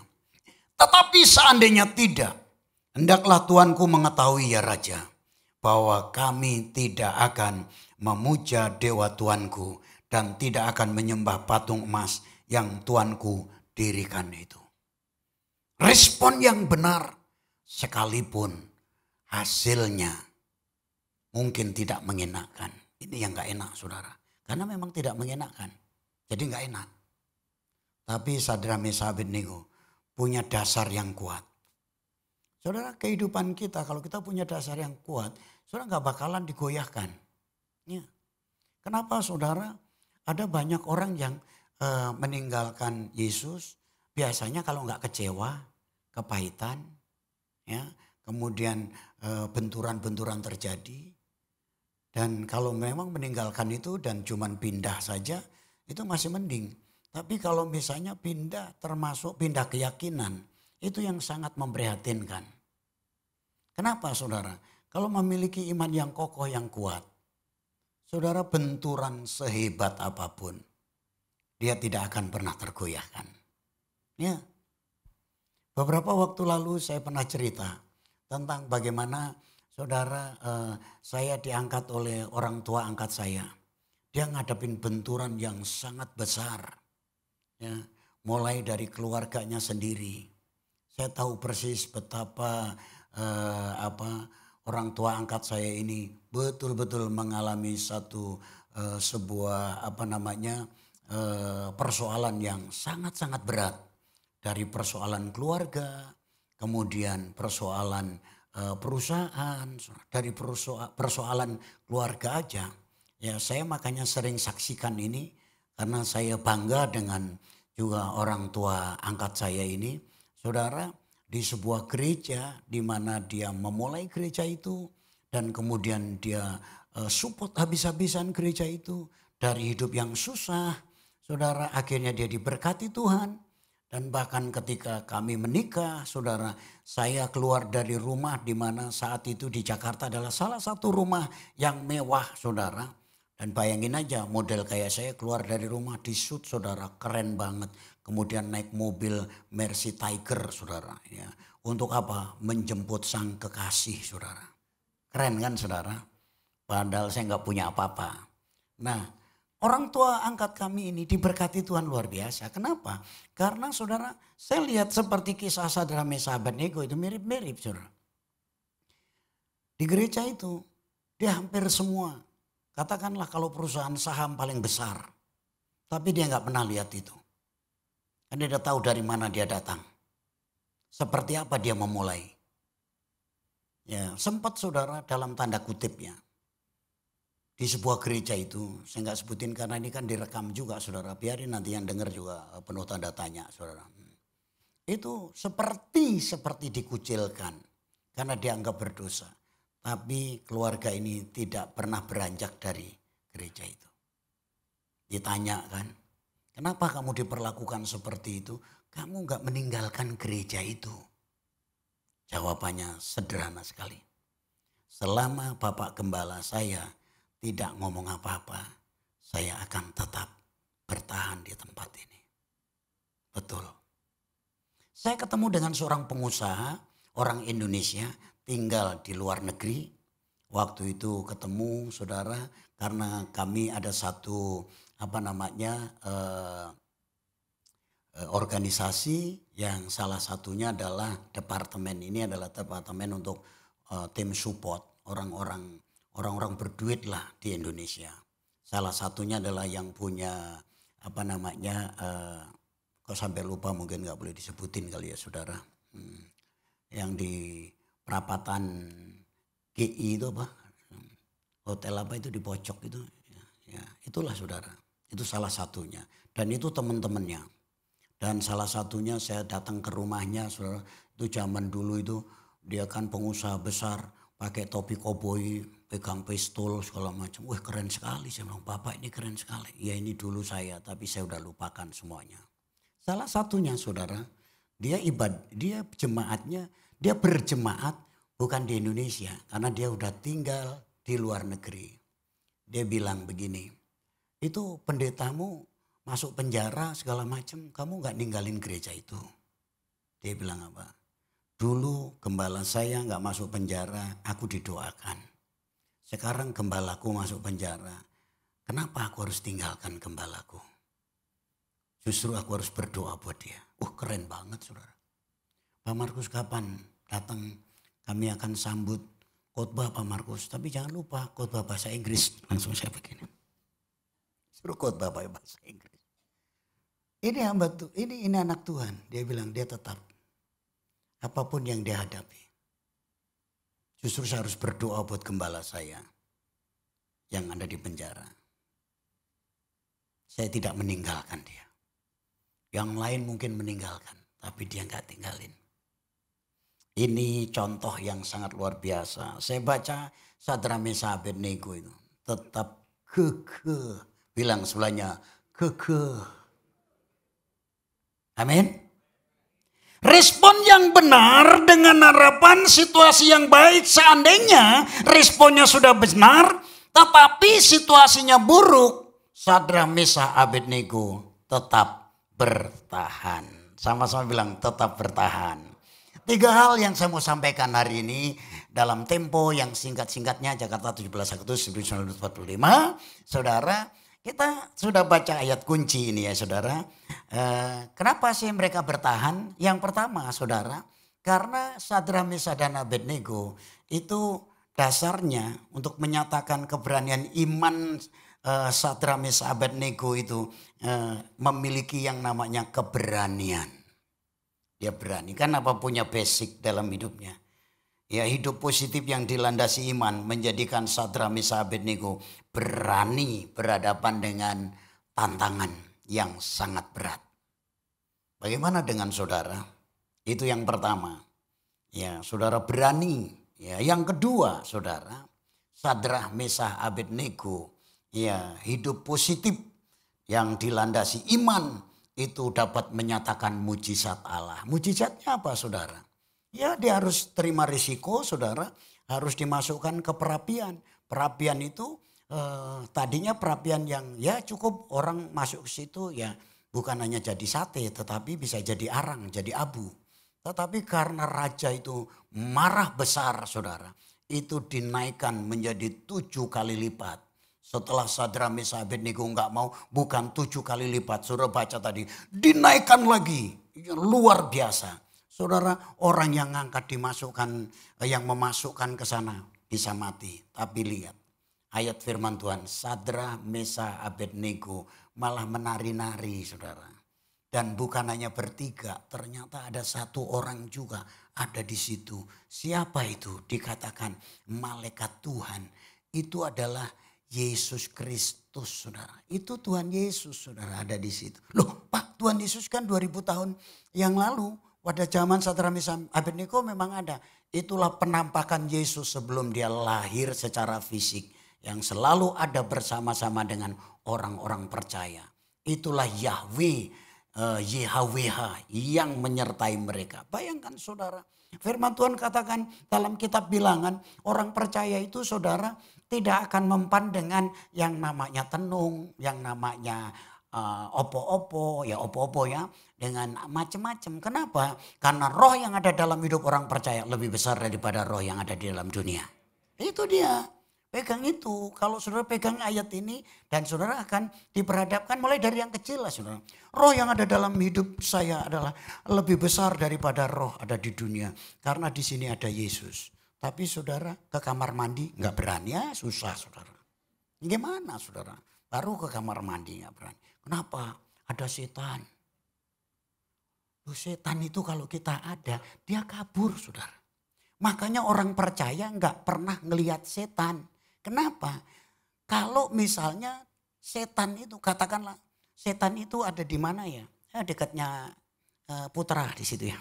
Tetapi seandainya tidak, hendaklah Tuanku mengetahui ya Raja, bahwa kami tidak akan memuja dewa Tuanku dan tidak akan menyembah patung emas yang Tuanku dirikan itu. Respon yang benar sekalipun hasilnya mungkin tidak mengenakan. Ini yang gak enak saudara. Karena memang tidak mengenakan. Jadi gak enak. Tapi Sadrah, Mesah, Abednego punya dasar yang kuat. Saudara, kehidupan kita kalau kita punya dasar yang kuat, saudara nggak bakalan digoyahkan. Ya. Kenapa saudara? Ada banyak orang yang meninggalkan Yesus. Biasanya kalau nggak kecewa, kepahitan, ya, kemudian benturan-benturan terjadi. Dan kalau memang meninggalkan itu dan cuman pindah saja, itu masih mending. Tapi kalau misalnya pindah, termasuk pindah keyakinan, itu yang sangat memprihatinkan. Kenapa saudara? Kalau memiliki iman yang kokoh, yang kuat, saudara, benturan sehebat apapun, dia tidak akan pernah tergoyahkan. Ya. Beberapa waktu lalu saya pernah cerita tentang bagaimana saudara, saya diangkat oleh orang tua angkat saya. Dia ngadepin benturan yang sangat besar. Ya, mulai dari keluarganya sendiri. Saya tahu persis betapa orang tua angkat saya ini betul-betul mengalami sebuah persoalan yang sangat-sangat berat. Dari persoalan keluarga, kemudian persoalan perusahaan, dari persoalan keluarga aja. Ya, saya makanya sering saksikan ini karena saya bangga dengan juga orang tua angkat saya ini. Saudara, di sebuah gereja di mana dia memulai gereja itu dan kemudian dia support habis-habisan gereja itu dari hidup yang susah. Saudara, akhirnya dia diberkati Tuhan. Dan bahkan ketika kami menikah, saudara, saya keluar dari rumah di mana saat itu di Jakarta adalah salah satu rumah yang mewah, saudara. Dan bayangin aja model kayak saya keluar dari rumah di shoot, saudara, keren banget. Kemudian naik mobil Mercy Tiger, saudara. Ya. Untuk apa? Menjemput sang kekasih, saudara. Keren kan, saudara? Padahal saya nggak punya apa-apa. Nah, orang tua angkat kami ini diberkati Tuhan luar biasa. Kenapa? Karena saudara, saya lihat seperti kisah Sadrak Mesakh Abednego itu mirip-mirip, saudara. Di gereja itu, dia hampir semua, katakanlah kalau perusahaan saham paling besar, tapi dia nggak pernah lihat itu. Kan dia udah tahu dari mana dia datang. Seperti apa dia memulai. Ya, sempat saudara dalam tanda kutipnya. Di sebuah gereja itu, saya nggak sebutin karena ini kan direkam juga, saudara. Biarin nanti yang dengar juga penuh tanda tanya, saudara. Itu seperti dikucilkan karena dianggap berdosa. Tapi keluarga ini tidak pernah beranjak dari gereja itu. Ditanya kan, kenapa kamu diperlakukan seperti itu? Kamu nggak meninggalkan gereja itu. Jawabannya sederhana sekali. Selama Bapak Gembala saya tidak ngomong apa-apa, saya akan tetap bertahan di tempat ini. Betul. Saya ketemu dengan seorang pengusaha, orang Indonesia, tinggal di luar negeri. Waktu itu ketemu saudara, karena kami ada satu organisasi yang salah satunya adalah departemen ini adalah departemen untuk tim support orang-orang berduit lah di Indonesia. Salah satunya adalah yang punya kok sampai lupa mungkin nggak boleh disebutin kali ya saudara. Yang di perapatan GI itu apa? Hotel apa itu di pojok itu. Ya, itulah saudara. Itu salah satunya. Dan itu teman-temannya. Dan salah satunya saya datang ke rumahnya saudara. Itu zaman dulu itu dia kan pengusaha besar. Pakai topi koboi, pegang pistol segala macam. Wah keren sekali, saya bilang Bapak ini keren sekali. Ya ini dulu saya, tapi saya udah lupakan semuanya. Salah satunya saudara, dia jemaatnya, dia berjemaat bukan di Indonesia. Karena dia udah tinggal di luar negeri. Dia bilang begini, itu pendetamu masuk penjara segala macam, kamu gak ninggalin gereja itu. Dia bilang apa? Dulu gembala saya nggak masuk penjara, aku didoakan. Sekarang gembalaku masuk penjara. Kenapa aku harus tinggalkan gembalaku? Justru aku harus berdoa buat dia. Keren banget saudara. Pak Markus kapan datang? Kami akan sambut khotbah Pak Markus. Tapi jangan lupa khotbah bahasa Inggris. Langsung saya begini. Suruh khotbah bahasa Inggris. Ini hamba tuh, ini anak Tuhan. Dia bilang dia tetap. Apapun yang dia hadapi, Justru saya harus berdoa buat gembala saya yang ada di penjara. Saya tidak meninggalkan dia. Yang lain mungkin meninggalkan, tapi dia nggak tinggalin. Ini contoh yang sangat luar biasa. Saya baca Sadrak Mesakh Abednego itu tetap kekeh. Bilang sebelahnya kekeh. Amin. Respon yang benar dengan harapan situasi yang baik, seandainya responnya sudah benar tetapi situasinya buruk, Sadrak Mesakh Abednego tetap bertahan. Sama-sama bilang tetap bertahan. 3 hal yang saya mau sampaikan hari ini dalam tempo yang singkat-singkatnya, Jakarta 17 Agustus 1945. Saudara, kita sudah baca ayat kunci ini ya saudara. Kenapa sih mereka bertahan? Yang pertama saudara, karena Sadrak Mesakh dan Abednego itu dasarnya untuk menyatakan keberanian iman. Sadrak Mesakh Abednego itu memiliki yang namanya keberanian. Dia berani, kan apa punya basic dalam hidupnya. Ya, hidup positif yang dilandasi iman menjadikan Sadrak Mesakh Abednego berani berhadapan dengan tantangan yang sangat berat. Bagaimana dengan saudara? Itu yang pertama. Ya, saudara berani. Ya, yang kedua, saudara, Sadrak Mesakh Abednego ya, hidup positif yang dilandasi iman itu dapat menyatakan mujizat Allah. Mujizatnya apa saudara? Ya, dia harus terima risiko saudara, harus dimasukkan ke perapian. Perapian itu tadinya perapian yang ya cukup orang masuk ke situ ya bukan hanya jadi sate tetapi bisa jadi arang, jadi abu. Tetapi karena raja itu marah besar saudara, itu dinaikkan menjadi 7 kali lipat. Setelah Sadrak Mesakh Abednego nggak mau, bukan 7 kali lipat. Saudara baca tadi, dinaikkan lagi. Luar biasa. Saudara, orang yang ngangkat dimasukkan, yang memasukkan ke sana bisa mati. Tapi lihat, ayat firman Tuhan, Sadrak Mesakh Abednego malah menari-nari saudara. Dan bukan hanya bertiga, ternyata ada 1 orang juga ada di situ. Siapa itu? Dikatakan malaikat Tuhan. Itu adalah Yesus Kristus saudara. Itu Tuhan Yesus saudara ada di situ. Loh Pak, Tuhan Yesus kan 2000 tahun yang lalu pada zaman Sadrak Mesakh Abednego memang ada. Itulah penampakan Yesus sebelum dia lahir secara fisik. Yang selalu ada bersama-sama dengan orang-orang percaya. Itulah Yahweh, YHWH yang menyertai mereka. Bayangkan saudara. Firman Tuhan katakan dalam kitab Bilangan, orang percaya itu saudara tidak akan mempan dengan yang namanya tenung, yang namanya opo-opo ya, dengan macam-macam. Kenapa? Karena roh yang ada dalam hidup orang percaya lebih besar daripada roh yang ada di dalam dunia. Itu dia. Pegang itu. Kalau saudara pegang ayat ini dan saudara akan diperhadapkan mulai dari yang kecil lah saudara. Roh yang ada dalam hidup saya adalah lebih besar daripada roh ada di dunia. Karena di sini ada Yesus. Tapi saudara ke kamar mandi nggak berani ya susah saudara. Gimana saudara? Baru ke kamar mandi nggak berani. Kenapa? Ada setan. Loh, setan itu kalau kita ada dia kabur saudara. Makanya orang percaya nggak pernah ngelihat setan. Kenapa? Kalau misalnya setan itu katakanlah setan itu ada di mana ya? Dekatnya Putra di situ ya.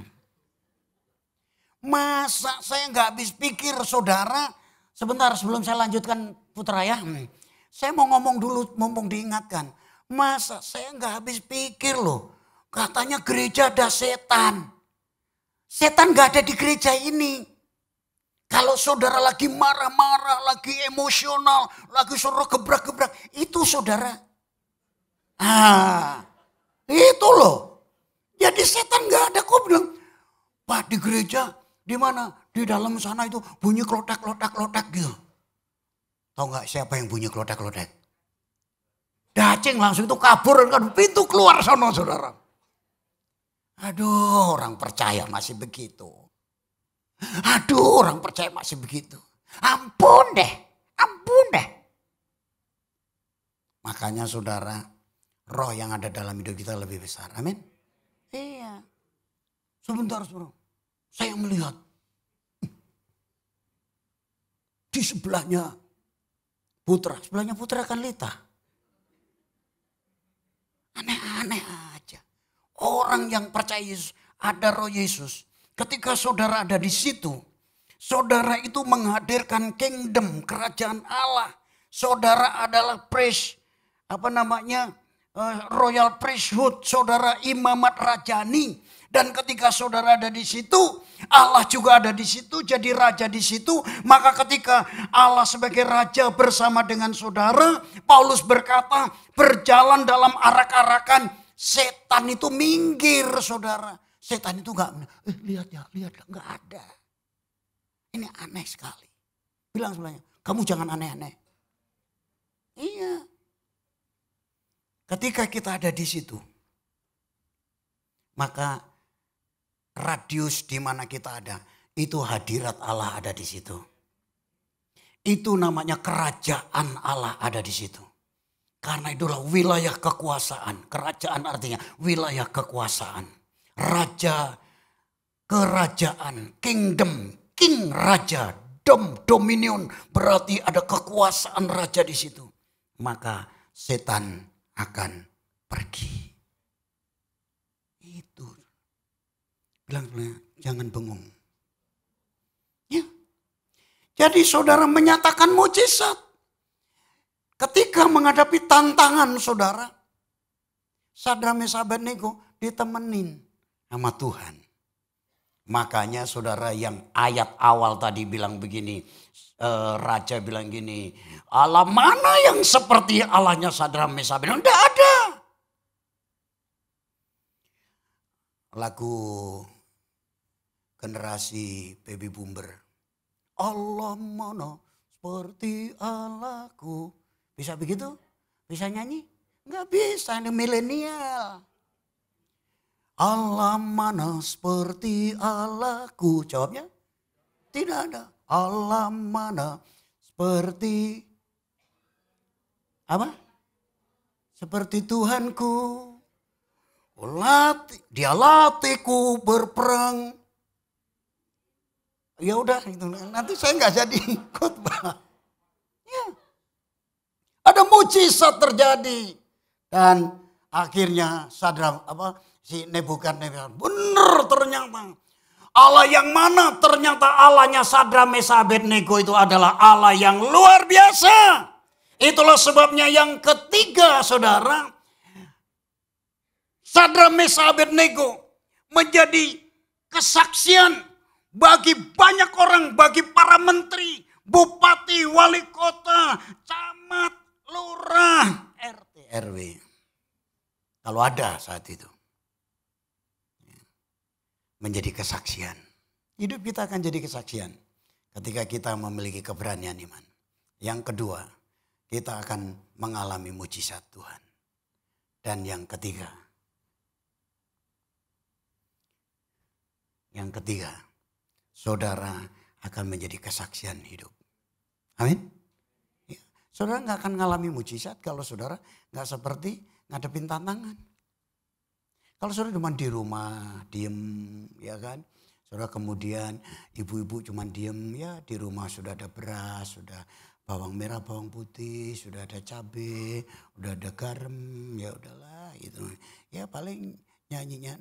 Masa saya nggak habis pikir saudara. Sebentar sebelum saya lanjutkan Putra ya. Saya mau ngomong dulu mumpung diingatkan. Masa saya nggak habis pikir loh. Katanya gereja ada setan. Setan nggak ada di gereja ini. Kalau saudara lagi marah-marah, lagi emosional, lagi saudara gebrak-gebrak. Itu saudara. Itu loh. Jadi setan nggak ada. Kok bilang, Pak di gereja di mana? Di dalam sana itu bunyi klotak-klotak-klotak gitu. Tahu nggak siapa yang bunyi klotak-klotak? Dacing langsung itu kabur kan pintu keluar sana saudara. Aduh orang percaya masih begitu. Aduh orang percaya masih begitu. Ampun deh. Makanya saudara, roh yang ada dalam hidup kita lebih besar. Amin. Iya. Sebentar saudara. Saya melihat. di sebelahnya Putra. Sebelahnya Putra kan Lita. Aneh-aneh aja. Orang yang percaya Yesus, ada Roh Yesus. Ketika saudara ada di situ, saudara itu menghadirkan kingdom, kerajaan Allah. Saudara adalah priest, royal priesthood, saudara imamat rajani. Dan ketika saudara ada di situ, Allah juga ada di situ, jadi raja di situ. Maka ketika Allah sebagai raja bersama dengan saudara, Paulus berkata, berjalan dalam arak-arakan, setan itu minggir, saudara. Setan itu lihat nggak ada. Ini aneh sekali. Bilang sebelahnya, kamu jangan aneh-aneh. Iya. Ketika kita ada di situ, maka radius di mana kita ada, itu hadirat Allah ada di situ. Itu namanya kerajaan Allah ada di situ. Karena itulah wilayah kekuasaan. Kerajaan artinya wilayah kekuasaan. Raja, kerajaan, kingdom, king raja, dominion, berarti ada kekuasaan raja di situ. Maka setan akan pergi. Itu. Bilang, jangan bengong. Ya. Jadi saudara menyatakan mukjizat. Ketika menghadapi tantangan saudara, Sadrak Mesak Abednego ditemenin sama Tuhan. Makanya saudara yang ayat awal tadi bilang begini, raja bilang gini, Allah mana yang seperti Allahnya Sadrak Mesak Abednego? Tidak ada. Lagu generasi baby boomer. Allah mana seperti Allahku. Bisa begitu? Bisa nyanyi? Enggak bisa, ini milenial. Allah mana seperti Allahku. Jawabnya? Tidak ada. Allah mana seperti apa? Seperti Tuhanku. Dia latihku berperang. Ya udah, nanti saya nggak jadi khotbah. Ya. Ada mujizat terjadi dan akhirnya si Nebukadnezar benar ternyata Allah yang mana, ternyata Allahnya Sadrak Mesak Abednego itu adalah Allah yang luar biasa. Itulah sebabnya yang ketiga saudara, Sadrak Mesak Abednego menjadi kesaksian bagi banyak orang, bagi para menteri, bupati, wali kota, camat, lurah, RT, RW. Kalau ada saat itu. Menjadi kesaksian. Hidup kita akan jadi kesaksian ketika kita memiliki keberanian iman. Yang kedua, kita akan mengalami mujizat Tuhan. Dan yang ketiga, saudara akan menjadi kesaksian hidup. Amin. Ya. Saudara nggak akan mengalami mujizat kalau saudara nggak seperti ngadepin tantangan. Kalau saudara cuma di rumah, diem, ya kan. Saudara kemudian ibu-ibu cuma diem, ya di rumah sudah ada beras, sudah bawang merah, bawang putih, sudah ada cabai, udah ada garam, ya udahlah gitu. Ya paling nyanyinya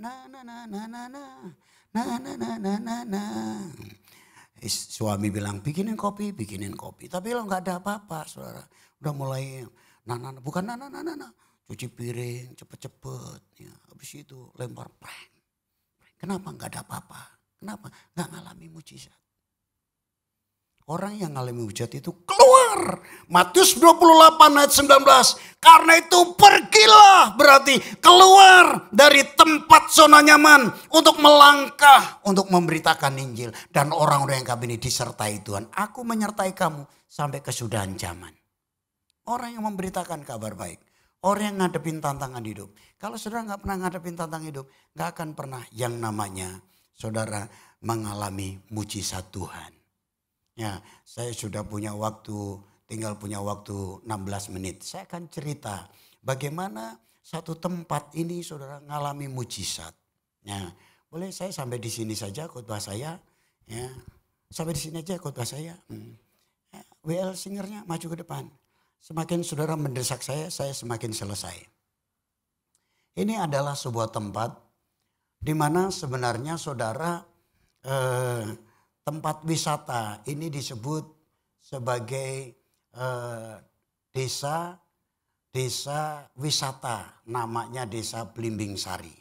Suami bilang bikinin kopi. Tapi lo nggak ada apa-apa, saudara. Udah mulai bukan cuci piring cepet-cepet. Ya, habis itu lempar prank. Kenapa nggak ada apa-apa? Kenapa? Nggak ngalami mujizat. Orang yang ngalami mujizat itu keluar. Matius 28 ayat 19. Karena itu pergilah, berarti keluar dari tempat zona nyaman untuk melangkah, untuk memberitakan Injil. Dan orang-orang yang kami ini disertai Tuhan. Aku menyertai kamu sampai kesudahan zaman. Orang yang memberitakan kabar baik. Orang yang ngadepin tantangan hidup. Kalau saudara nggak pernah ngadepin tantangan hidup, nggak akan pernah yang namanya saudara mengalami mujizat Tuhan. Ya, saya sudah tinggal punya waktu 16 menit. Saya akan cerita bagaimana satu tempat ini saudara ngalami mujizat. Ya, boleh saya sampai di sini saja khotbah saya. Ya, sampai di sini aja khotbah saya. Ya, WL Singernya maju ke depan. Semakin saudara mendesak saya semakin selesai. Ini adalah sebuah tempat di mana sebenarnya saudara tempat wisata ini disebut sebagai desa wisata, namanya Desa Blimbing Sari.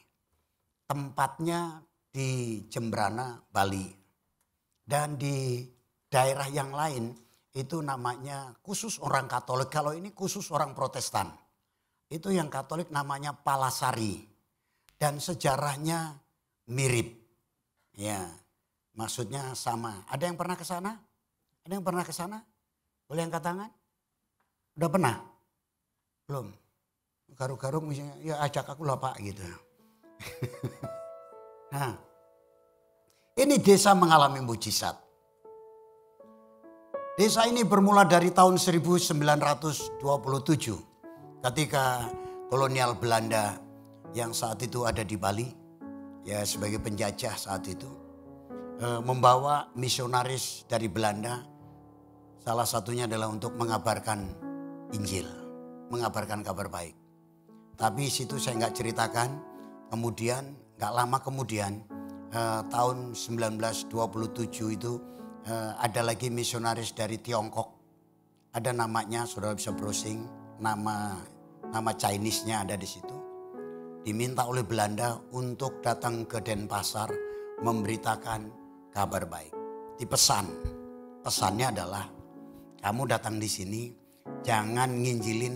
Tempatnya di Jembrana, Bali. Dan di daerah yang lain itu namanya khusus orang Katolik. Kalau ini khusus orang Protestan. Itu yang Katolik namanya Palasari. Dan sejarahnya mirip. Ya, maksudnya sama. Ada yang pernah ke sana? Ada yang pernah ke sana? Boleh angkat tangan? Udah pernah? Belum. Garuk-garuk misalnya, ya ajak aku lah Pak gitu. Nah, ini desa mengalami mujizat. Desa ini bermula dari tahun 1927 ketika kolonial Belanda yang saat itu ada di Bali, ya sebagai penjajah saat itu, membawa misionaris dari Belanda. Salah satunya adalah untuk mengabarkan Injil, mengabarkan kabar baik. Tapi situ saya nggak ceritakan. Kemudian nggak lama kemudian tahun 1927 itu ada lagi misionaris dari Tiongkok. Ada namanya, saudara bisa browsing, nama Chinese-nya ada di situ. Diminta oleh Belanda untuk datang ke Denpasar memberitakan kabar baik. Pesannya adalah kamu datang di sini jangan nginjilin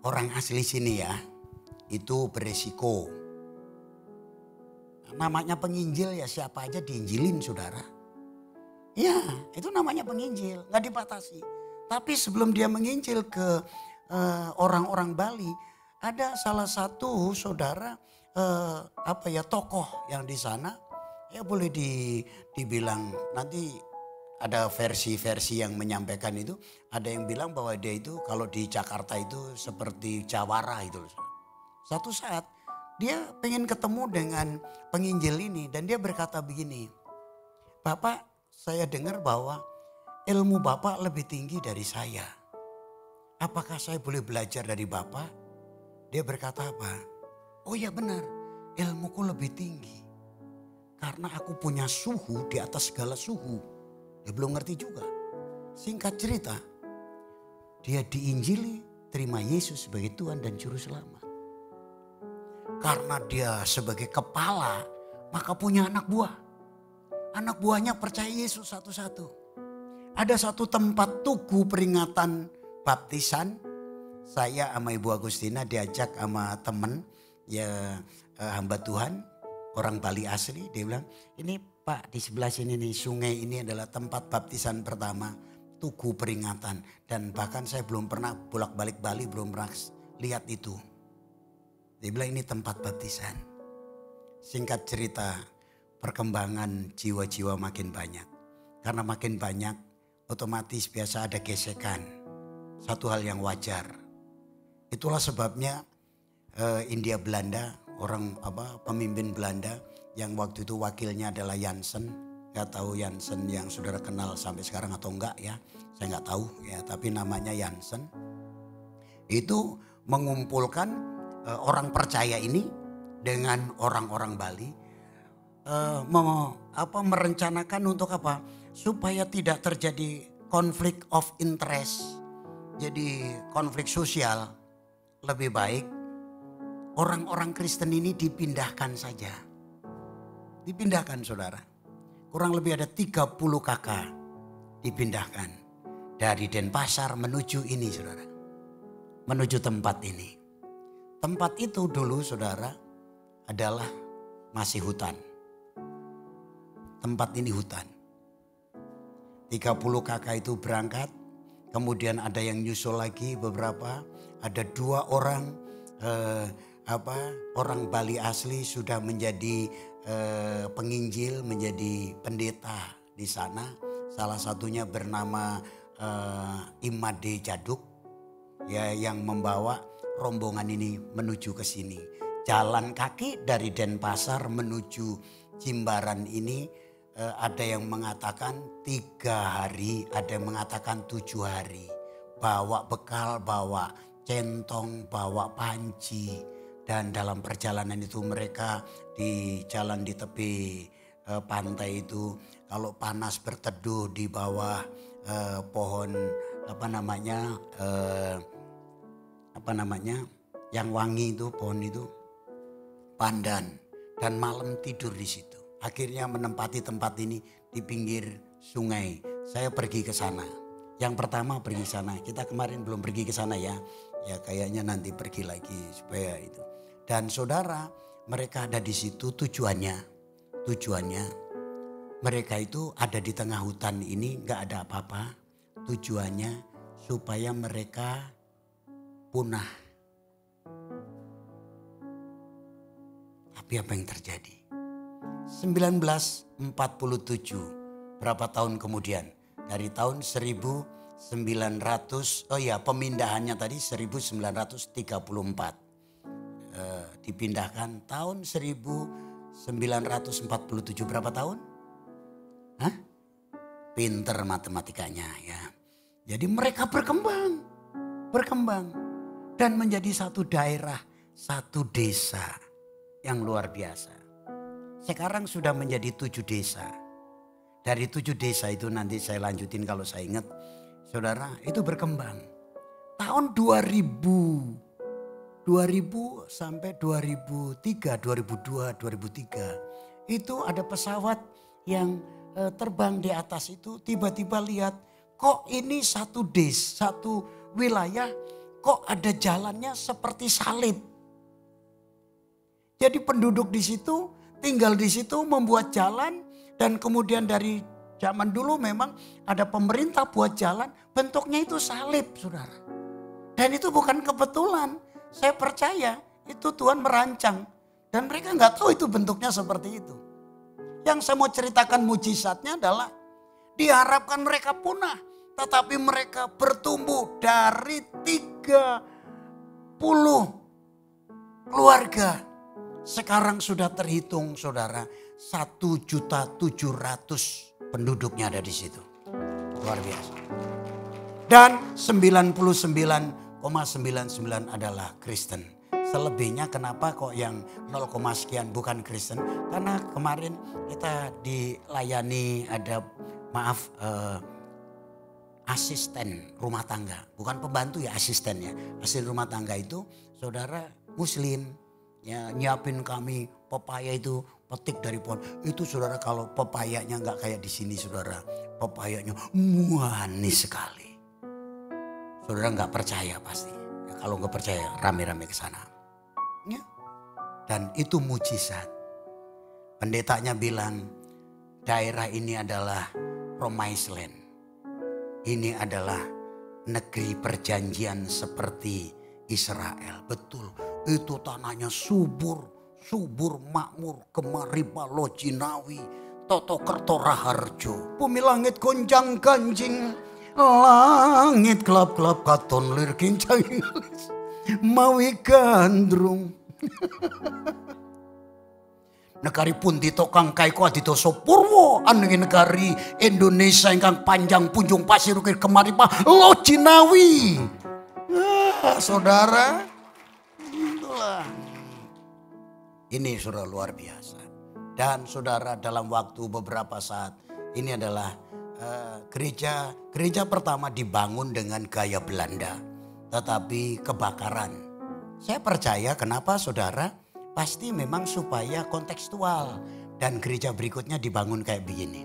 orang asli sini ya. Itu beresiko. Namanya penginjil ya siapa aja diinjilin saudara. Ya itu namanya penginjil, gak dibatasi. Tapi sebelum dia menginjil ke orang-orang Bali, ada salah satu saudara tokoh yang di sana, ya boleh dibilang nanti ada versi-versi yang menyampaikan itu. Ada yang bilang bahwa dia itu kalau di Jakarta itu seperti jawara itu. Satu saat dia pengen ketemu dengan penginjil ini dan dia berkata begini, Bapak, saya dengar bahwa ilmu Bapak lebih tinggi dari saya. Apakah saya boleh belajar dari Bapak? Dia berkata apa? Oh ya benar, ilmuku lebih tinggi. Karena aku punya suhu di atas segala suhu. Dia belum ngerti juga. Singkat cerita, dia diinjili, terima Yesus sebagai Tuhan dan Juru Selamat. Karena dia sebagai kepala, maka punya anak buah. Anak buahnya percaya Yesus satu-satu. Ada satu tempat tugu peringatan baptisan. Saya sama Ibu Agustina diajak sama temen ya hamba Tuhan. Orang Bali asli. Dia bilang ini Pak di sebelah sini nih sungai ini adalah tempat baptisan pertama. Tugu peringatan. Dan bahkan saya belum pernah bolak-balik Bali belum pernah lihat itu. Dia bilang ini tempat baptisan. Singkat cerita perkembangan jiwa-jiwa makin banyak. Karena makin banyak otomatis biasa ada gesekan. Satu hal yang wajar. Itulah sebabnya India Belanda, pemimpin Belanda yang waktu itu wakilnya adalah Jansen. Gak tahu Jansen yang saudara kenal sampai sekarang atau enggak ya. Saya gak tahu ya, tapi namanya Jansen. Itu mengumpulkan orang percaya ini dengan orang-orang Bali. Merencanakan untuk apa? Supaya tidak terjadi konflik of interest. Jadi konflik sosial. Lebih baik orang-orang Kristen ini dipindahkan saja. Dipindahkan saudara. Kurang lebih ada 30 kakak dipindahkan. Dari Denpasar menuju ini saudara. Menuju tempat ini. Tempat itu dulu saudara adalah masih hutan. Tempat ini hutan. 30 kakak itu berangkat. Kemudian ada yang nyusul lagi beberapa. Ada 2 orang orang Bali asli sudah menjadi penginjil, menjadi pendeta di sana. Salah satunya bernama Imade Jaduk ya yang membawa rombongan ini menuju ke sini. Jalan kaki dari Denpasar menuju Jimbaran ini ada yang mengatakan 3 hari, ada yang mengatakan 7 hari. Bawa bekal, bawa centong, bawa panci. Dan dalam perjalanan itu mereka di jalan di tepi pantai itu, kalau panas berteduh di bawah pohon yang wangi itu, pohon itu pandan, dan malam tidur di situ. Akhirnya menempati tempat ini di pinggir sungai. Saya pergi ke sana. Yang pertama pergi ke sana. Kita kemarin belum pergi ke sana ya. Ya kayaknya nanti pergi lagi supaya itu. Dan saudara, mereka ada di situ tujuannya mereka itu ada di tengah hutan ini, nggak ada apa-apa. Tujuannya supaya mereka punah. Tapi apa yang terjadi? 1947, berapa tahun kemudian? Dari tahun 1900, pemindahannya tadi 1934. Dipindahkan tahun 1947, berapa tahun? Hah? Pinter matematikanya ya. Jadi mereka berkembang dan menjadi satu daerah, satu desa yang luar biasa. Sekarang sudah menjadi 7 desa. Dari 7 desa itu nanti saya lanjutin kalau saya ingat. Saudara, itu berkembang. Tahun 2000 sampai 2003, 2002, 2003. Itu ada pesawat yang terbang di atas itu, tiba-tiba lihat kok ini satu desa, satu wilayah kok ada jalannya seperti salib. Jadi penduduk di situ, tinggal di situ membuat jalan, dan kemudian dari zaman dulu memang ada pemerintah buat jalan, bentuknya itu salib, saudara. Dan itu bukan kebetulan, saya percaya itu Tuhan merancang. Dan mereka nggak tahu itu bentuknya seperti itu. Yang saya mau ceritakan mujizatnya adalah diharapkan mereka punah, tetapi mereka bertumbuh dari 30 keluarga. Sekarang sudah terhitung saudara 1.700.000 penduduknya ada di situ. Luar biasa. Dan 99,99 adalah Kristen. Selebihnya kenapa kok yang 0, sekian bukan Kristen? Karena kemarin kita dilayani ada asisten rumah tangga. Bukan pembantu ya, asistennya. Asisten rumah tangga itu saudara Muslim. Ya, nyiapin kami pepaya itu, petik dari pohon. Itu saudara kalau pepayanya nggak kayak di sini saudara. Pepayanya manis sekali. Saudara nggak percaya pasti. Ya, kalau nggak percaya rame-rame ke sana. Ya. Dan itu mujizat. Pendetanya bilang daerah ini adalah Promised Land. Ini adalah negeri perjanjian seperti Israel. Betul, itu tanahnya subur makmur, Kemaripa Lojinawi, Toto Kerto Raharjo, bumi langit gonjang ganjing, langit kelap-kelap katon lir kincang mawi gandrung. Negari pun ditokang kaiko adito sopurwo anengin negari Indonesia ingkang panjang punjung pasir ukir Kemaripa Lojinawi. Saudara, itulah. Ini saudara luar biasa. Dan saudara dalam waktu beberapa saat ini adalah gereja pertama dibangun dengan gaya Belanda, tetapi kebakaran. Saya percaya kenapa saudara? Pasti memang supaya kontekstual, dan gereja berikutnya dibangun kayak begini.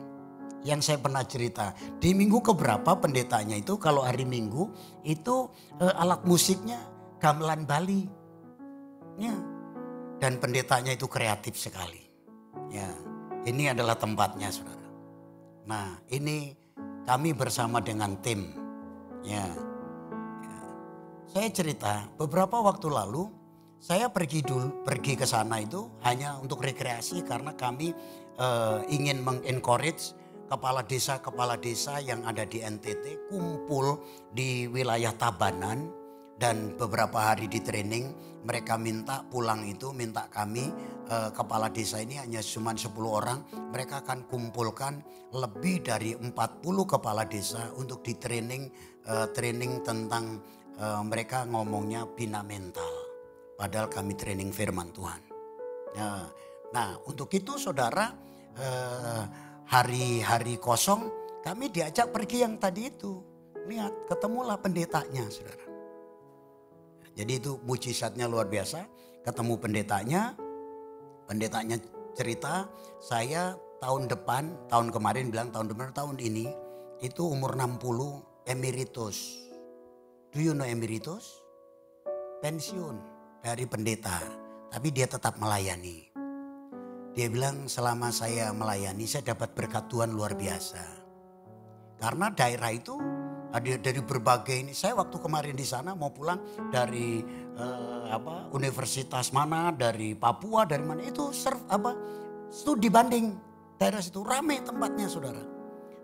Yang saya pernah cerita di minggu keberapa pendetanya itu kalau hari Minggu itu alat musiknya gamelan Bali. Ya. Dan pendetanya itu kreatif sekali. Ya, ini adalah tempatnya saudara. Nah ini kami bersama dengan tim. Ya. Saya cerita beberapa waktu lalu saya pergi ke sana itu hanya untuk rekreasi karena kami ingin mengencourage kepala desa yang ada di NTT kumpul di wilayah Tabanan Dan beberapa hari di training mereka minta pulang itu, minta kami kepala desa ini hanya cuma 10 orang. Mereka akan kumpulkan lebih dari 40 kepala desa untuk di training tentang mereka ngomongnya bina mental. Padahal kami training firman Tuhan. Nah untuk itu saudara, hari-hari kosong kami diajak pergi yang tadi itu. Lihat, ketemulah pendetanya saudara. Jadi itu mujizatnya luar biasa. Ketemu pendetanya cerita, saya tahun kemarin bilang tahun depan, tahun ini itu umur 60 emeritus. Do you know emeritus? Pensiun dari pendeta, tapi dia tetap melayani. Dia bilang selama saya melayani saya dapat berkat Tuhan luar biasa. Karena daerah itu dari berbagai ini, saya waktu kemarin di sana mau pulang dari universitas mana, dari Papua, dari mana itu studi banding daerah situ ramai tempatnya saudara.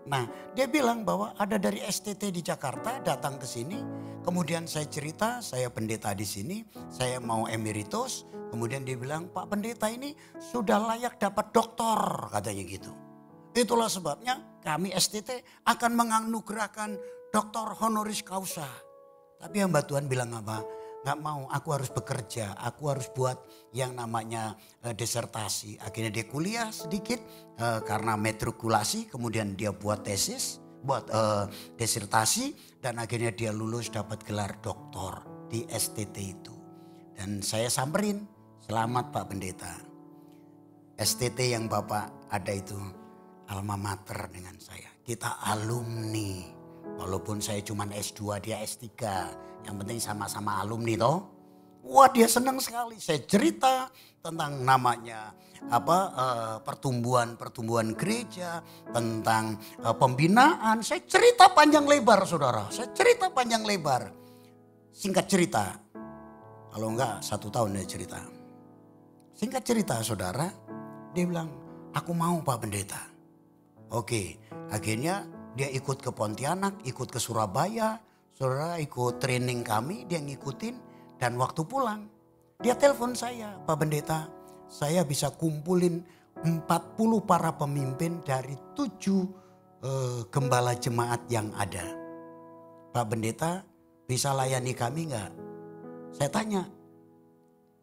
Nah dia bilang bahwa ada dari STT di Jakarta datang ke sini, kemudian saya cerita saya pendeta di sini, saya mau emeritus, kemudian dia bilang Pak pendeta ini sudah layak dapat doktor katanya gitu. Itulah sebabnya kami STT akan menganugerahkan doktor honoris causa. Tapi hamba Tuhan bilang apa? Gak mau, aku harus bekerja, aku harus buat yang namanya disertasi. Akhirnya dia kuliah sedikit karena matrikulasi, kemudian dia buat tesis, buat disertasi, dan akhirnya dia lulus dapat gelar doktor di STT itu. Dan saya samperin, selamat Pak Pendeta. STT yang Bapak ada itu alma mater dengan saya. Kita alumni. Walaupun saya cuma S2, dia S3. Yang penting sama-sama alumni toh. Wah dia senang sekali. Saya cerita tentang namanya pertumbuhan gereja. Tentang pembinaan. Saya cerita panjang lebar saudara. Saya cerita panjang lebar. Singkat cerita. Kalau enggak 1 tahun dia cerita. Singkat cerita saudara. Dia bilang aku mau Pak Pendeta. Oke, akhirnya dia ikut ke Pontianak, ikut ke Surabaya, saudara ikut training kami, dia ngikutin. Dan waktu pulang, dia telepon saya, Pak Pendeta, saya bisa kumpulin 40 para pemimpin dari 7 gembala jemaat yang ada. Pak Pendeta bisa layani kami enggak? Saya tanya,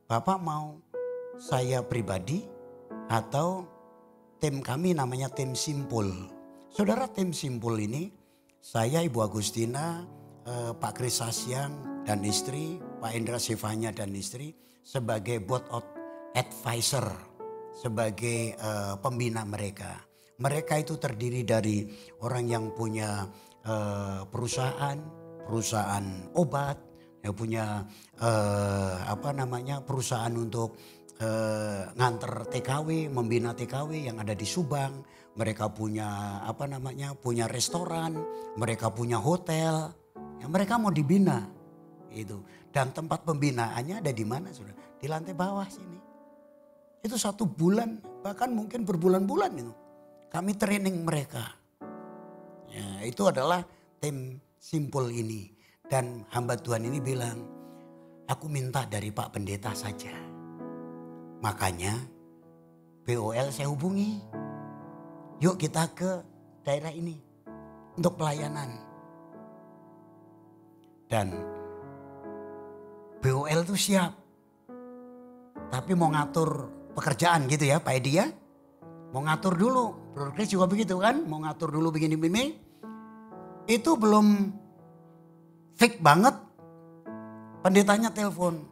Bapak mau saya pribadi atau tim kami namanya tim Simpul. Saudara tim Simpul ini saya Ibu Agustina, Pak Kris Sasyang dan istri, Pak Indra Sivanya dan istri sebagai board of advisor, sebagai pembina mereka. Mereka itu terdiri dari orang yang punya perusahaan obat, yang punya perusahaan untuk nganter TKW, membina TKW yang ada di Subang. Mereka punya punya restoran, mereka punya hotel. Ya, mereka mau dibina itu. Dan tempat pembinaannya ada di mana sudah? Di lantai bawah sini. Itu 1 bulan, bahkan mungkin berbulan-bulan itu. Kami training mereka. Ya, itu adalah tim Simpul ini. Dan hamba Tuhan ini bilang, aku minta dari Pak Pendeta saja. Makanya BOL saya hubungi. Yuk kita ke daerah ini untuk pelayanan. Dan BOL itu siap. Tapi mau ngatur pekerjaan gitu ya Pak Edi ya. Mau ngatur dulu. Bro Chris juga begitu kan. Mau ngatur dulu begini-begini. Itu belum fix banget. Pendetanya telepon.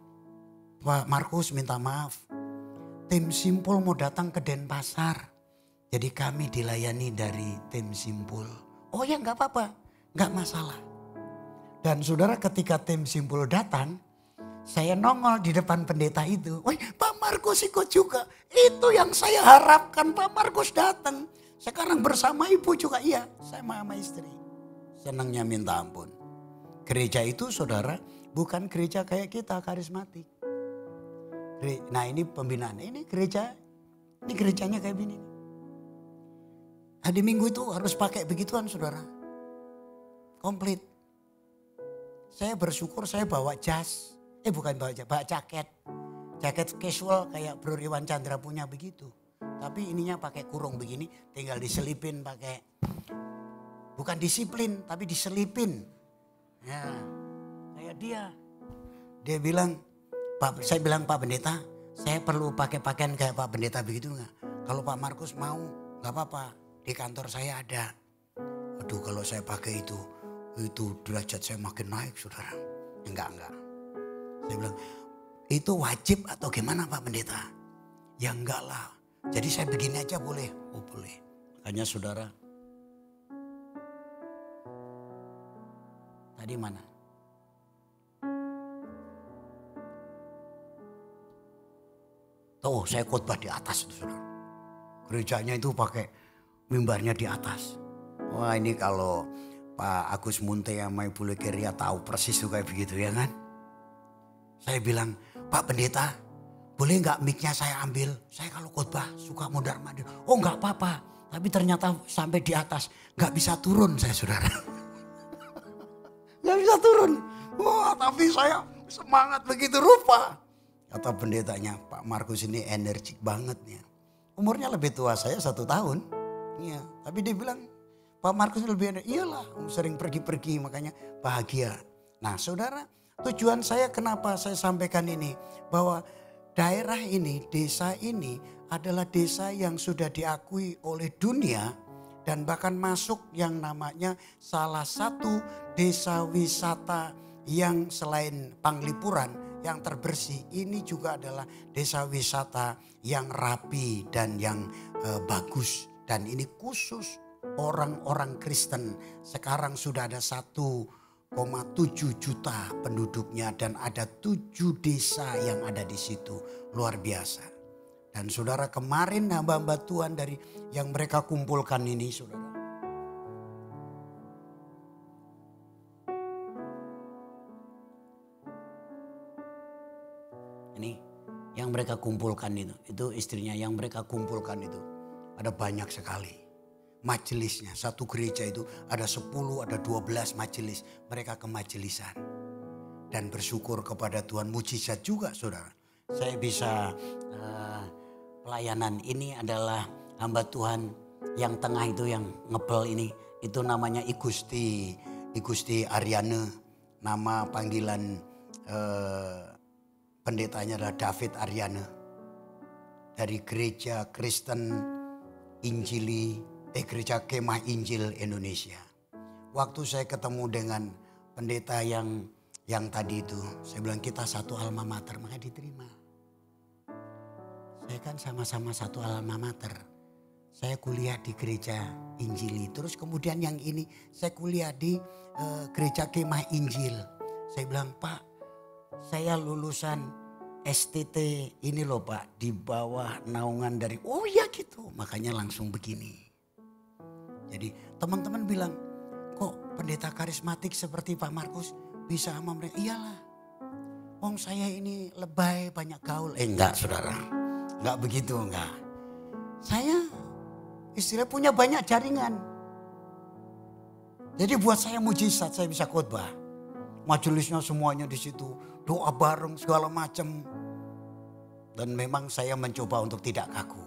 Pak Markus minta maaf. Tim Simpul mau datang ke Denpasar. Jadi kami dilayani dari tim Simpul. Oh ya gak apa-apa, gak masalah. Dan saudara ketika tim Simpul datang, saya nongol di depan pendeta itu. Woi Pak Markus ikut juga. Itu yang saya harapkan Pak Markus datang. Sekarang bersama ibu juga, iya saya sama istri. Senangnya minta ampun. Gereja itu saudara bukan gereja kayak kita karismatik. Nah ini pembinaan, ini gerejanya kayak gini. Hari Minggu itu harus pakai begituan saudara. Komplit. saya bersyukur saya bawa jas. Bukan bawa jas, bawa jaket. Jaket casual kayak Bro Iwan Chandra punya begitu. Tapi ininya pakai kurung begini, tinggal diselipin pakai. Bukan disiplin, tapi diselipin. Ya, kayak dia. Dia bilang, saya bilang Pak Pendeta, saya perlu pakai pakaian kayak Pak Pendeta begitu enggak? Kalau Pak Markus mau, enggak apa-apa. Di kantor saya ada. Aduh, kalau saya pakai itu derajat saya makin naik, saudara. Enggak. Saya bilang, itu wajib atau gimana Pak Pendeta? Ya enggak lah. Jadi saya begini aja boleh? Oh boleh. Makanya saudara. Tadi mana? Tuh saya khotbah di atas itu saudara. Gerejanya itu pakai mimbarnya di atas. Wah ini kalau Pak Agus Munte sama Ibu Legeria tahu persis tuh kayak begitu ya kan. Saya bilang, Pak Pendeta boleh nggak mic-nya saya ambil? Saya kalau khotbah suka mondar-mandir. Oh nggak apa-apa. Tapi ternyata sampai di atas nggak bisa turun saya saudara. Nggak bisa turun. Wah tapi saya semangat begitu rupa. Kata pendetanya, Pak Markus ini energik banget ya. Umurnya lebih tua saya 1 tahun. Iya, tapi dia bilang Pak Markus lebih energik. Iyalah sering pergi-pergi makanya bahagia. Nah saudara, tujuan saya kenapa saya sampaikan ini. Bahwa daerah ini, desa ini adalah desa yang sudah diakui oleh dunia. Dan bahkan masuk yang namanya salah satu desa wisata yang selain Panglipuran yang terbersih. Ini juga adalah desa wisata yang rapi dan yang bagus. Dan ini khusus orang-orang Kristen. Sekarang sudah ada 1,7 juta penduduknya dan ada 7 desa yang ada di situ. Luar biasa. Dan saudara kemarin hamba-hamba Tuhan dari yang mereka kumpulkan ini saudara. Ini yang mereka kumpulkan itu istrinya yang mereka kumpulkan itu. Ada banyak sekali majelisnya. Satu gereja itu ada 10, ada 12 majelis. Mereka kemajelisan. Dan bersyukur kepada Tuhan, mujizat juga saudara. Saya bisa pelayanan ini adalah hamba Tuhan yang tengah itu yang ngebel ini. Itu namanya Igusti Ariane. Nama panggilan pendetanya adalah David Ariane. Dari Gereja Kristen Injili, Gereja Kemah Injil Indonesia. Waktu saya ketemu dengan pendeta yang tadi itu, saya bilang kita satu alma mater, maka diterima. Saya kan sama-sama satu alma mater. Saya kuliah di Gereja Injili. Terus kemudian yang ini saya kuliah di Gereja Kemah Injil. Saya bilang, Pak, saya lulusan STT ini loh Pak. Di bawah naungan dari, oh ya gitu. Makanya langsung begini. Jadi teman-teman bilang, kok pendeta karismatik seperti Pak Markus bisa sama mereka? Iyalah. Wong saya ini lebay, banyak gaul. Enggak saudara. Enggak begitu, enggak. Saya istilahnya punya banyak jaringan. Jadi buat saya mujizat, saya bisa khotbah. Majelisnya semuanya di situ, doa bareng segala macam. Dan memang saya mencoba untuk tidak kaku.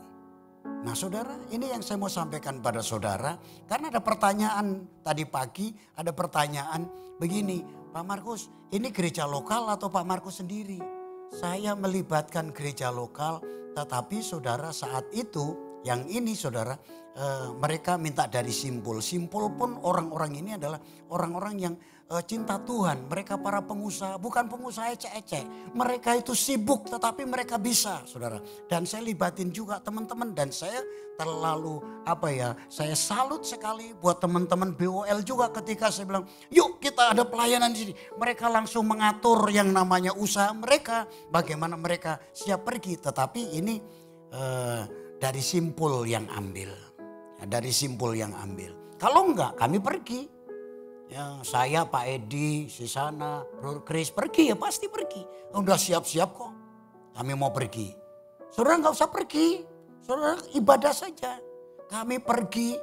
Nah saudara, ini yang saya mau sampaikan pada saudara. Karena ada pertanyaan tadi pagi, ada pertanyaan begini. Pak Markus, ini gereja lokal atau Pak Markus sendiri? Saya melibatkan gereja lokal. Tetapi saudara saat itu yang ini saudara mereka minta dari Simpul. Simpul pun orang-orang ini adalah orang-orang yang cinta Tuhan. Mereka para pengusaha, bukan pengusaha ecek-ecek. Mereka itu sibuk tetapi mereka bisa saudara. Dan saya libatin juga teman-teman dan saya terlalu saya salut sekali buat teman-teman BOL juga ketika saya bilang yuk kita ada pelayanan di sini. Mereka langsung mengatur yang namanya usaha mereka. Bagaimana mereka siap pergi. Tetapi ini dari Simpul yang ambil. Dari Simpul yang ambil. Kalau enggak kami pergi. Ya, saya, Pak Edi, Sisana, Bro Chris pergi ya pasti pergi. Udah siap-siap kok. Kami mau pergi. Saudara nggak usah pergi. Saudara ibadah saja. Kami pergi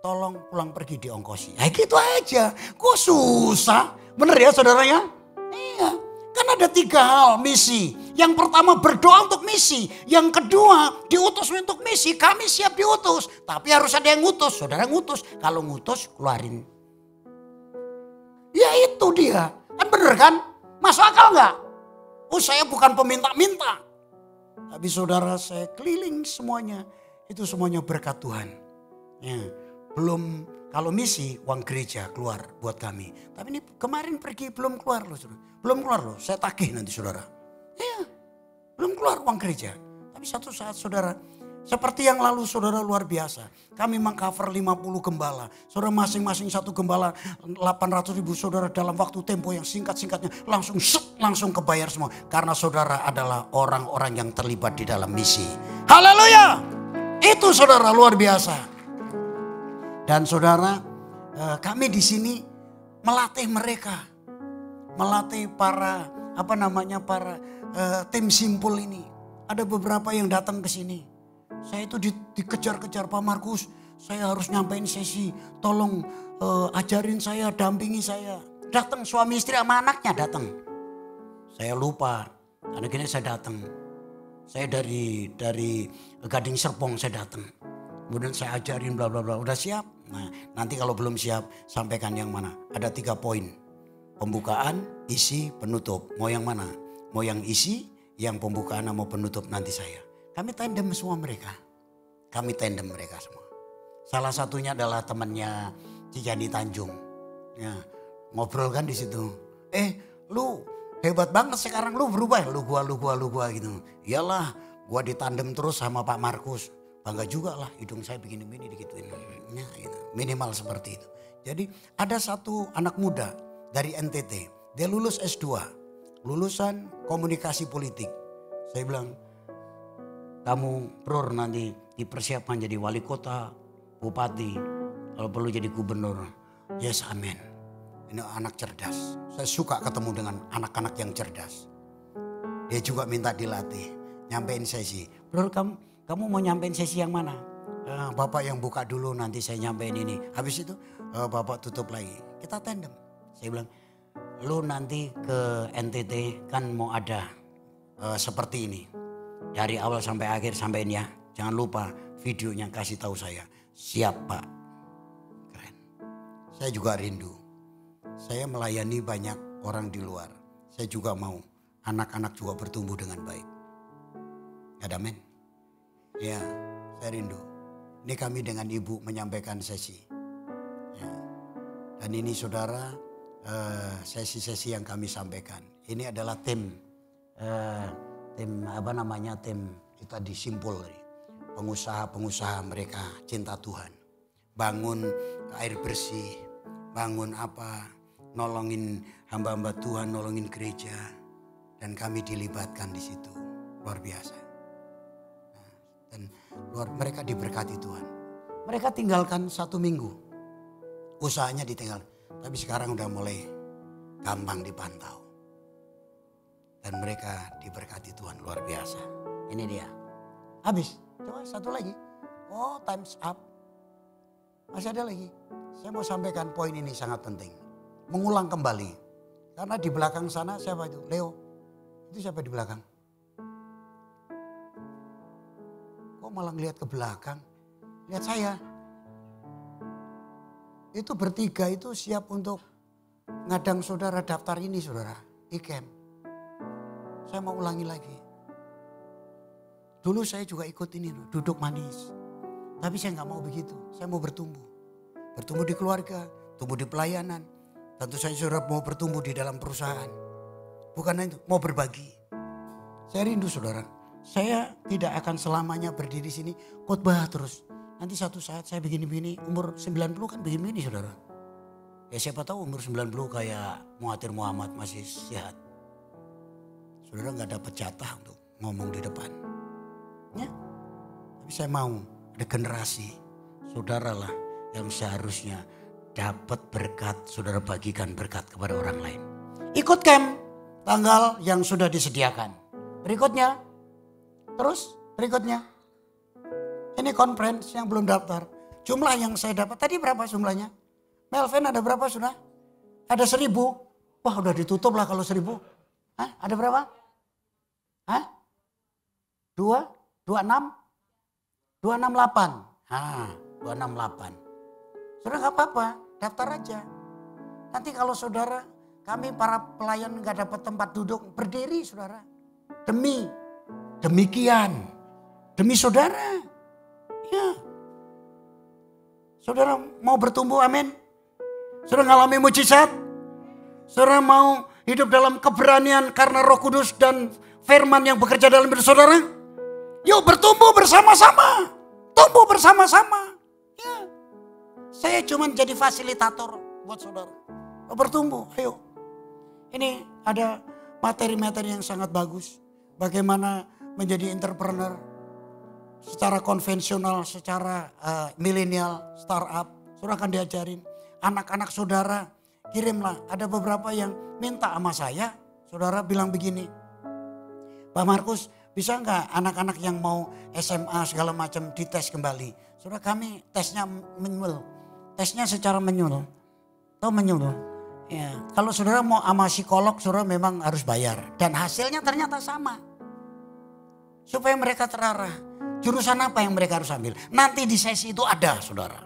tolong pulang pergi diongkosi. Gitu aja. Kok susah? Bener ya saudaranya? Iya. Kan ada 3 hal misi. Yang pertama berdoa untuk misi. Yang kedua diutus untuk misi. Kami siap diutus. Tapi harus ada yang ngutus. Saudara ngutus. Kalau ngutus keluarin. Ya itu dia. Kan bener kan? Masuk akal nggak? Oh saya bukan peminta-minta. Tapi saudara saya keliling semuanya. Itu semuanya berkat Tuhan. Ya, belum kalau misi uang gereja keluar buat kami. Tapi ini kemarin pergi belum keluar loh saudara. Belum keluar loh. Saya tagih nanti saudara. Ya, belum keluar uang gereja. Tapi satu saat saudara. Seperti yang lalu saudara luar biasa. Kami mengcover 50 gembala. Saudara masing-masing satu gembala 800.000 saudara dalam waktu tempo yang singkat-singkatnya. Langsung kebayar semua. Karena saudara adalah orang-orang yang terlibat di dalam misi. Haleluya. Itu saudara luar biasa. Dan saudara kami di sini melatih mereka. Melatih para tim simpul ini. Ada beberapa yang datang ke sini. Saya itu dikejar-kejar Pak Markus. Saya harus nyampein sesi. Tolong ajarin saya, dampingi saya. Datang suami istri sama anaknya datang. Saya lupa. Karena gini saya datang. Saya dari Gading Serpong saya datang. Kemudian saya ajarin bla bla bla. Udah siap? Nah nanti kalau belum siap sampaikan yang mana. Ada 3 poin. Pembukaan, isi, penutup. Mau yang mana? Mau yang isi, yang pembukaan mau penutup nanti saya. Kami tandem semua mereka. Kami tandem mereka semua. Salah satunya adalah temannya Cijani Tanjung. Ya, ngobrol kan di situ. Lu hebat banget sekarang, lu berubah. Lu gua gitu. Iyalah, gua ditandem terus sama Pak Markus. Bangga juga lah hidung saya begini-begini digituin. Ya, gitu. Minimal seperti itu. Jadi ada satu anak muda dari NTT. Dia lulus S2. Lulusan komunikasi politik. Saya bilang, kamu Prur nanti dipersiapkan jadi wali kota, bupati, kalau perlu jadi gubernur. Yes, amin. Ini anak cerdas. Saya suka ketemu dengan anak-anak yang cerdas. Dia juga minta dilatih, nyampein sesi. Prur kamu mau nyampein sesi yang mana? Bapak yang buka dulu nanti saya nyampein ini. Habis itu Bapak tutup lagi. Kita tandem. Saya bilang, lu nanti ke NTT kan mau ada seperti ini. Dari awal sampai akhir sampein ya. Jangan lupa videonya kasih tahu saya. Siap Pak. Keren. Saya juga rindu. Saya melayani banyak orang di luar. Saya juga mau anak-anak juga bertumbuh dengan baik. Ada men? Ya, saya rindu. Ini kami dengan ibu menyampaikan sesi. Ya. Dan ini saudara sesi-sesi yang kami sampaikan. Ini adalah tim kita disimpul. Pengusaha-pengusaha mereka cinta Tuhan. Bangun air bersih, bangun nolongin hamba-hamba Tuhan, nolongin gereja. Dan kami dilibatkan di situ. Luar biasa. Dan mereka diberkati Tuhan. Mereka tinggalkan 1 minggu. Usahanya ditinggal. Tapi sekarang udah mulai gampang dipantau. Dan mereka diberkati Tuhan luar biasa. Ini dia. Habis. Coba satu lagi. Oh, time's up. Masih ada lagi. Saya mau sampaikan poin ini sangat penting. Mengulang kembali. Karena di belakang sana siapa itu? Leo. Itu siapa di belakang? Kok malah ngeliat ke belakang? Lihat saya. Itu bertiga itu siap untuk ngadang saudara daftar ini saudara. IKEM. Saya mau ulangi lagi. Dulu saya juga ikut ini duduk manis. Tapi saya nggak mau begitu. Saya mau bertumbuh. Bertumbuh di keluarga, tumbuh di pelayanan. Tentu saja saudara mau bertumbuh di dalam perusahaan. Bukan itu, mau berbagi. Saya rindu saudara. Saya tidak akan selamanya berdiri sini khotbah terus. Nanti satu saat saya begini-begini, umur 90 kan begini-begini saudara. Ya siapa tahu umur 90 kayak Muhathir Muhammad masih sehat. Saudara gak dapat jatah untuk ngomong di depan. Ya, tapi saya mau ada generasi saudara lah yang seharusnya dapat berkat, saudara bagikan berkat kepada orang lain. Ikut camp tanggal yang sudah disediakan. Berikutnya, terus berikutnya. Ini conference yang belum daftar. Jumlah yang saya dapat tadi berapa jumlahnya? Melvin ada berapa sudah? Ada 1.000. Wah udah ditutup lah kalau 1.000. Hah? Ada berapa? Hah? 26? 268. 268. Saudara gak apa-apa, daftar aja. Nanti kalau saudara, kami para pelayan gak dapat tempat duduk, berdiri saudara. Demikian. Demi saudara. Ya. Saudara mau bertumbuh, amin. Saudara ngalami mujizat. Saudara mau hidup dalam keberanian karena Roh Kudus dan firman yang bekerja dalam hidup saudara. Yuk bertumbuh bersama-sama. Tumbuh bersama-sama. Ya. Saya cuma jadi fasilitator buat saudara. Bertumbuh, ayo. Ini ada materi-materi yang sangat bagus. Bagaimana menjadi entrepreneur secara konvensional, secara milenial, startup. Saudara akan diajarin. Anak-anak saudara kirimlah. Ada beberapa yang minta sama saya. Saudara bilang begini. Pak Markus, bisa nggak anak-anak yang mau SMA segala macam dites kembali? Saudara, kami tesnya manual. Tesnya secara manual. Tahu manual? Ya, kalau saudara mau sama psikolog, saudara memang harus bayar. Dan hasilnya ternyata sama. Supaya mereka terarah. Jurusan apa yang mereka harus ambil? Nanti di sesi itu ada, saudara.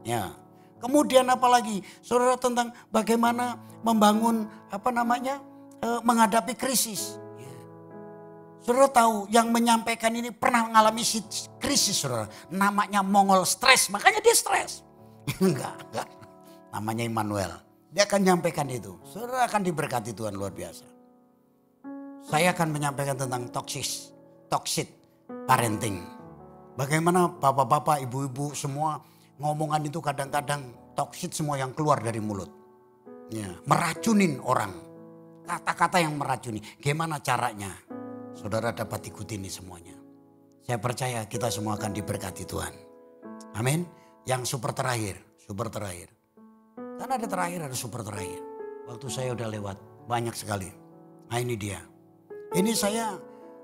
Ya. Kemudian apalagi, saudara, tentang bagaimana membangun menghadapi krisis. Ya. Saudara tahu yang menyampaikan ini pernah mengalami krisis, saudara. Namanya Mongol stres, makanya dia stres. Enggak. Namanya Immanuel. Dia akan menyampaikan itu. Saudara akan diberkati Tuhan luar biasa. Saya akan menyampaikan tentang toxic parenting. Bagaimana bapak-bapak, ibu-ibu semua ngomongan itu kadang-kadang toxic semua yang keluar dari mulut. Ya, meracunin orang. Kata-kata yang meracuni. Gimana caranya? Saudara dapat ikuti ini semuanya. Saya percaya kita semua akan diberkati Tuhan. Amin. Yang super terakhir. Karena ada terakhir, ada super terakhir. Waktu saya udah lewat banyak sekali. Nah ini dia. Ini saya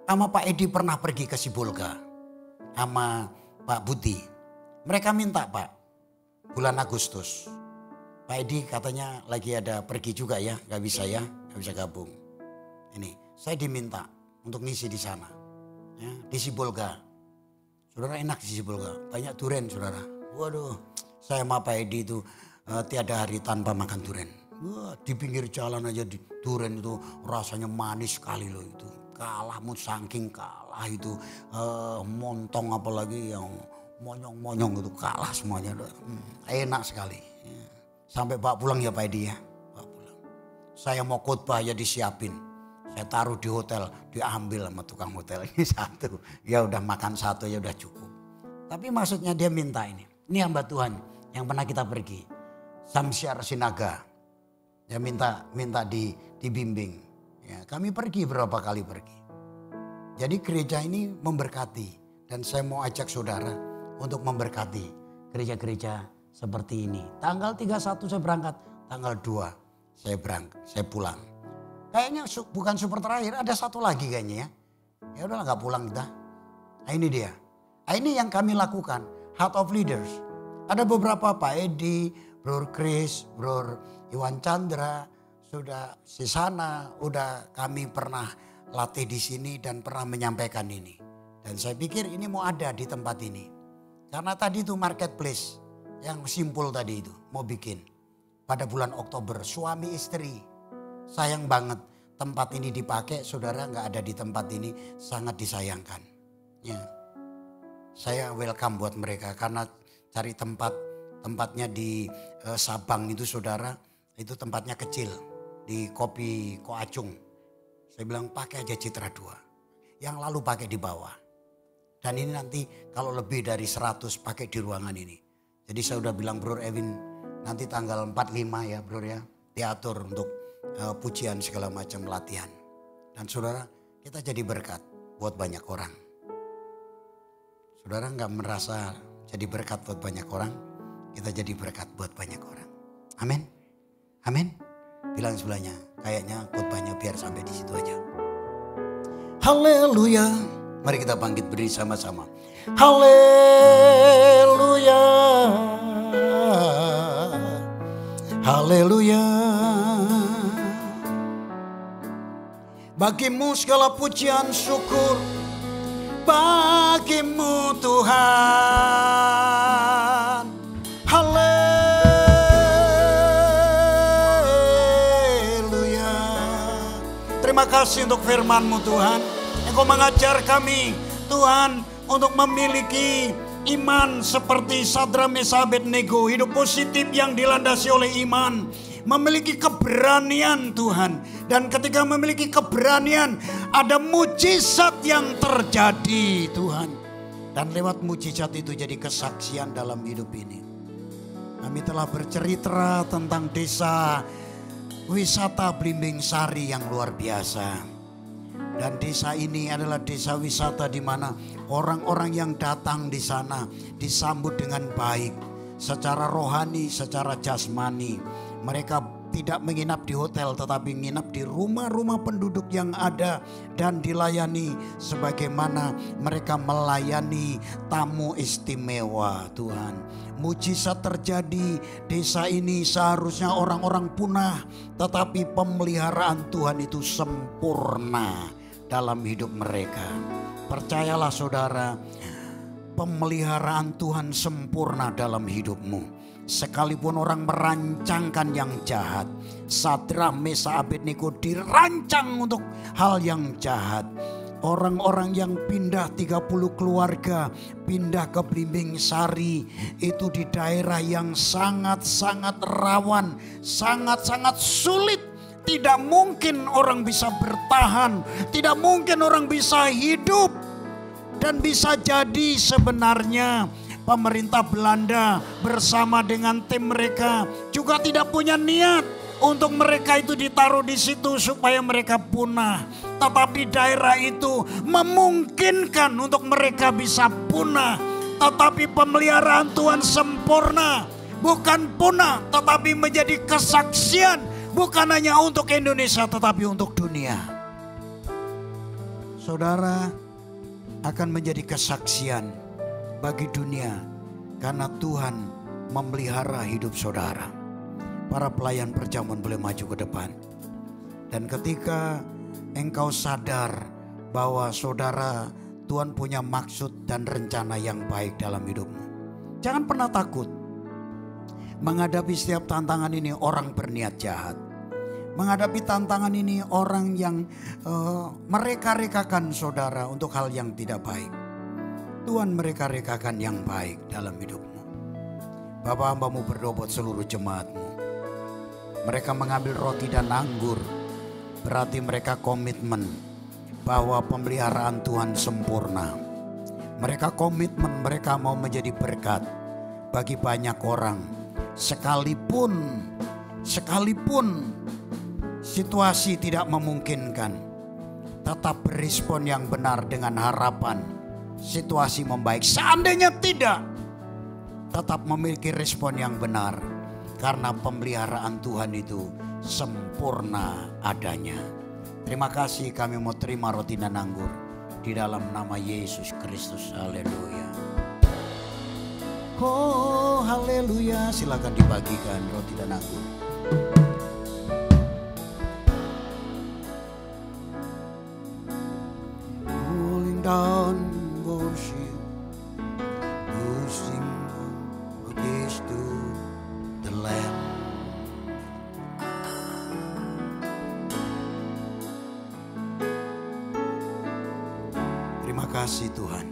sama Pak Edi pernah pergi ke Sibolga. Sama Pak Budi. Mereka minta Pak, bulan Agustus. Pak Edi katanya lagi ada pergi juga ya, gak bisa gabung. Ini, saya diminta untuk ngisi di sana. Ya, di Sibolga. Saudara enak di Sibolga, banyak durian saudara. Waduh, saya sama Pak Edi itu tiada hari tanpa makan durian. Wah, di pinggir jalan aja di durian itu rasanya manis sekali loh itu. Kalahmu saking kalah itu montong apalagi yang monyong-monyong itu kalah semuanya. Enak sekali. Sampai bawa pulang ya Pak Edi ya. Bawa pulang. Saya mau khotbah ya disiapin. Saya taruh di hotel, diambil sama tukang hotel ini satu. Ya udah makan satu ya udah cukup. Tapi maksudnya dia minta ini. Ini hamba Tuhan yang pernah kita pergi. Samsyar Sinaga. Ya minta dibimbing. Ya, kami pergi berapa kali pergi. Jadi gereja ini memberkati. Dan saya mau ajak saudara untuk memberkati gereja-gereja seperti ini. Tanggal 31 saya berangkat. Tanggal 2 saya pulang. Kayaknya bukan super terakhir. Ada satu lagi kayaknya ya. Ya udahlah gak pulang kita. Nah ini dia. Nah ini yang kami lakukan. Heart of Leaders. Ada beberapa Pak Edi, Bro Chris, Bro Iwan Chandra. Sudah di sana, udah kami pernah latih di sini dan pernah menyampaikan ini. Dan saya pikir ini mau ada di tempat ini. Karena tadi itu marketplace yang simpul tadi itu mau bikin. Pada bulan Oktober suami istri. Sayang banget tempat ini dipakai, saudara nggak ada di tempat ini, sangat disayangkan. Ya. Saya welcome buat mereka karena cari tempatnya di Sabang itu saudara, itu tempatnya kecil. Di Kopi Koacung. Saya bilang pakai aja Citra 2. Yang lalu pakai di bawah. Dan ini nanti kalau lebih dari 100 pakai di ruangan ini. Jadi saya udah bilang Bro Evin nanti tanggal 45 ya Bro ya. Diatur untuk pujian segala macam latihan. Dan saudara kita jadi berkat buat banyak orang. Saudara gak merasa jadi berkat buat banyak orang. Kita jadi berkat buat banyak orang. Amin. Amin. Bilang sebelahnya, kayaknya khotbahnya biar sampai di situ aja. Haleluya. Mari kita bangkit berdiri sama-sama. Haleluya. Haleluya. Bagimu segala pujian syukur. Bagimu Tuhan. Haleluya. Terima kasih untuk firman-Mu Tuhan. Engkau mengajar kami Tuhan untuk memiliki iman seperti Sadrak, Mesakh, Abednego. Hidup positif yang dilandasi oleh iman. Memiliki keberanian Tuhan. Dan ketika memiliki keberanian ada mujizat yang terjadi Tuhan. Dan lewat mujizat itu jadi kesaksian dalam hidup ini. Kami telah bercerita tentang desa wisata Blimbing Sari yang luar biasa. Dan desa ini adalah desa wisata di mana orang-orang yang datang di sana disambut dengan baik. Secara rohani, secara jasmani. Mereka tidak menginap di hotel tetapi menginap di rumah-rumah penduduk yang ada. Dan dilayani sebagaimana mereka melayani tamu istimewa Tuhan. Mujizat terjadi, desa ini seharusnya orang-orang punah. Tetapi pemeliharaan Tuhan itu sempurna dalam hidup mereka. Percayalah saudara, pemeliharaan Tuhan sempurna dalam hidupmu. Sekalipun orang merancangkan yang jahat, Sadrak, Mesakh, Abednego dirancang untuk hal yang jahat. Orang-orang yang pindah 30 keluarga pindah ke Blimbing Sari itu di daerah yang sangat-sangat rawan, sangat-sangat sulit. Tidak mungkin orang bisa bertahan, tidak mungkin orang bisa hidup. Dan bisa jadi sebenarnya pemerintah Belanda bersama dengan tim mereka juga tidak punya niat untuk mereka itu ditaruh di situ supaya mereka punah. Tetapi daerah itu memungkinkan untuk mereka bisa punah. Tetapi pemeliharaan Tuhan sempurna, bukan punah tetapi menjadi kesaksian. Bukan hanya untuk Indonesia tetapi untuk dunia. Saudara akan menjadi kesaksian bagi dunia karena Tuhan memelihara hidup saudara. Para pelayan perjamuan boleh maju ke depan. Dan ketika engkau sadar bahwa saudara Tuhan punya maksud dan rencana yang baik dalam hidupmu. Jangan pernah takut. Menghadapi setiap tantangan ini orang berniat jahat. Menghadapi tantangan ini orang yang mereka-rekakan saudara untuk hal yang tidak baik. Tuhan mereka-rekakan yang baik dalam hidupmu. Bapa hambamu berdoa buat seluruh jemaatmu. Mereka mengambil roti dan anggur. Berarti mereka komitmen bahwa pemeliharaan Tuhan sempurna. Mereka komitmen mereka mau menjadi berkat bagi banyak orang. Sekalipun situasi tidak memungkinkan, tetap berespon yang benar dengan harapan situasi membaik. Seandainya tidak, tetap memiliki respon yang benar karena pemeliharaan Tuhan itu sempurna adanya. Terima kasih, kami mau terima roti dan anggur di dalam nama Yesus Kristus. Haleluya. Oh haleluya. Silakan dibagikan roti dan anggur. Rolling down worship, losing praise to the Lamb. Terima kasih Tuhan.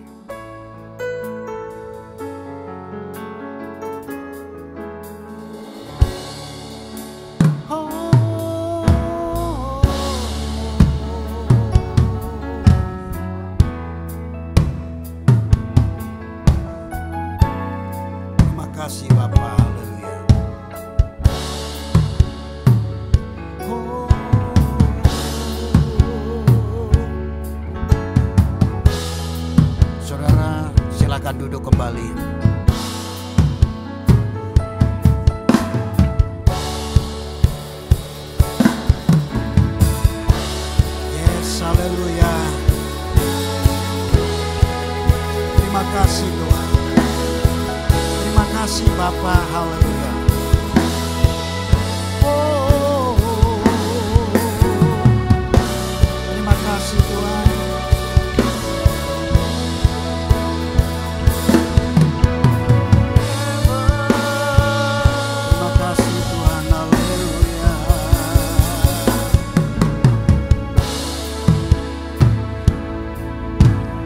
Terima kasih Bapak. Haleluya. Saudara, silakan duduk kembali. Yes, haleluya. kasih Tuhan. Terima kasih Bapa, haleluya. Oh, terima kasih Tuhan. Terima kasih Tuhan, haleluya.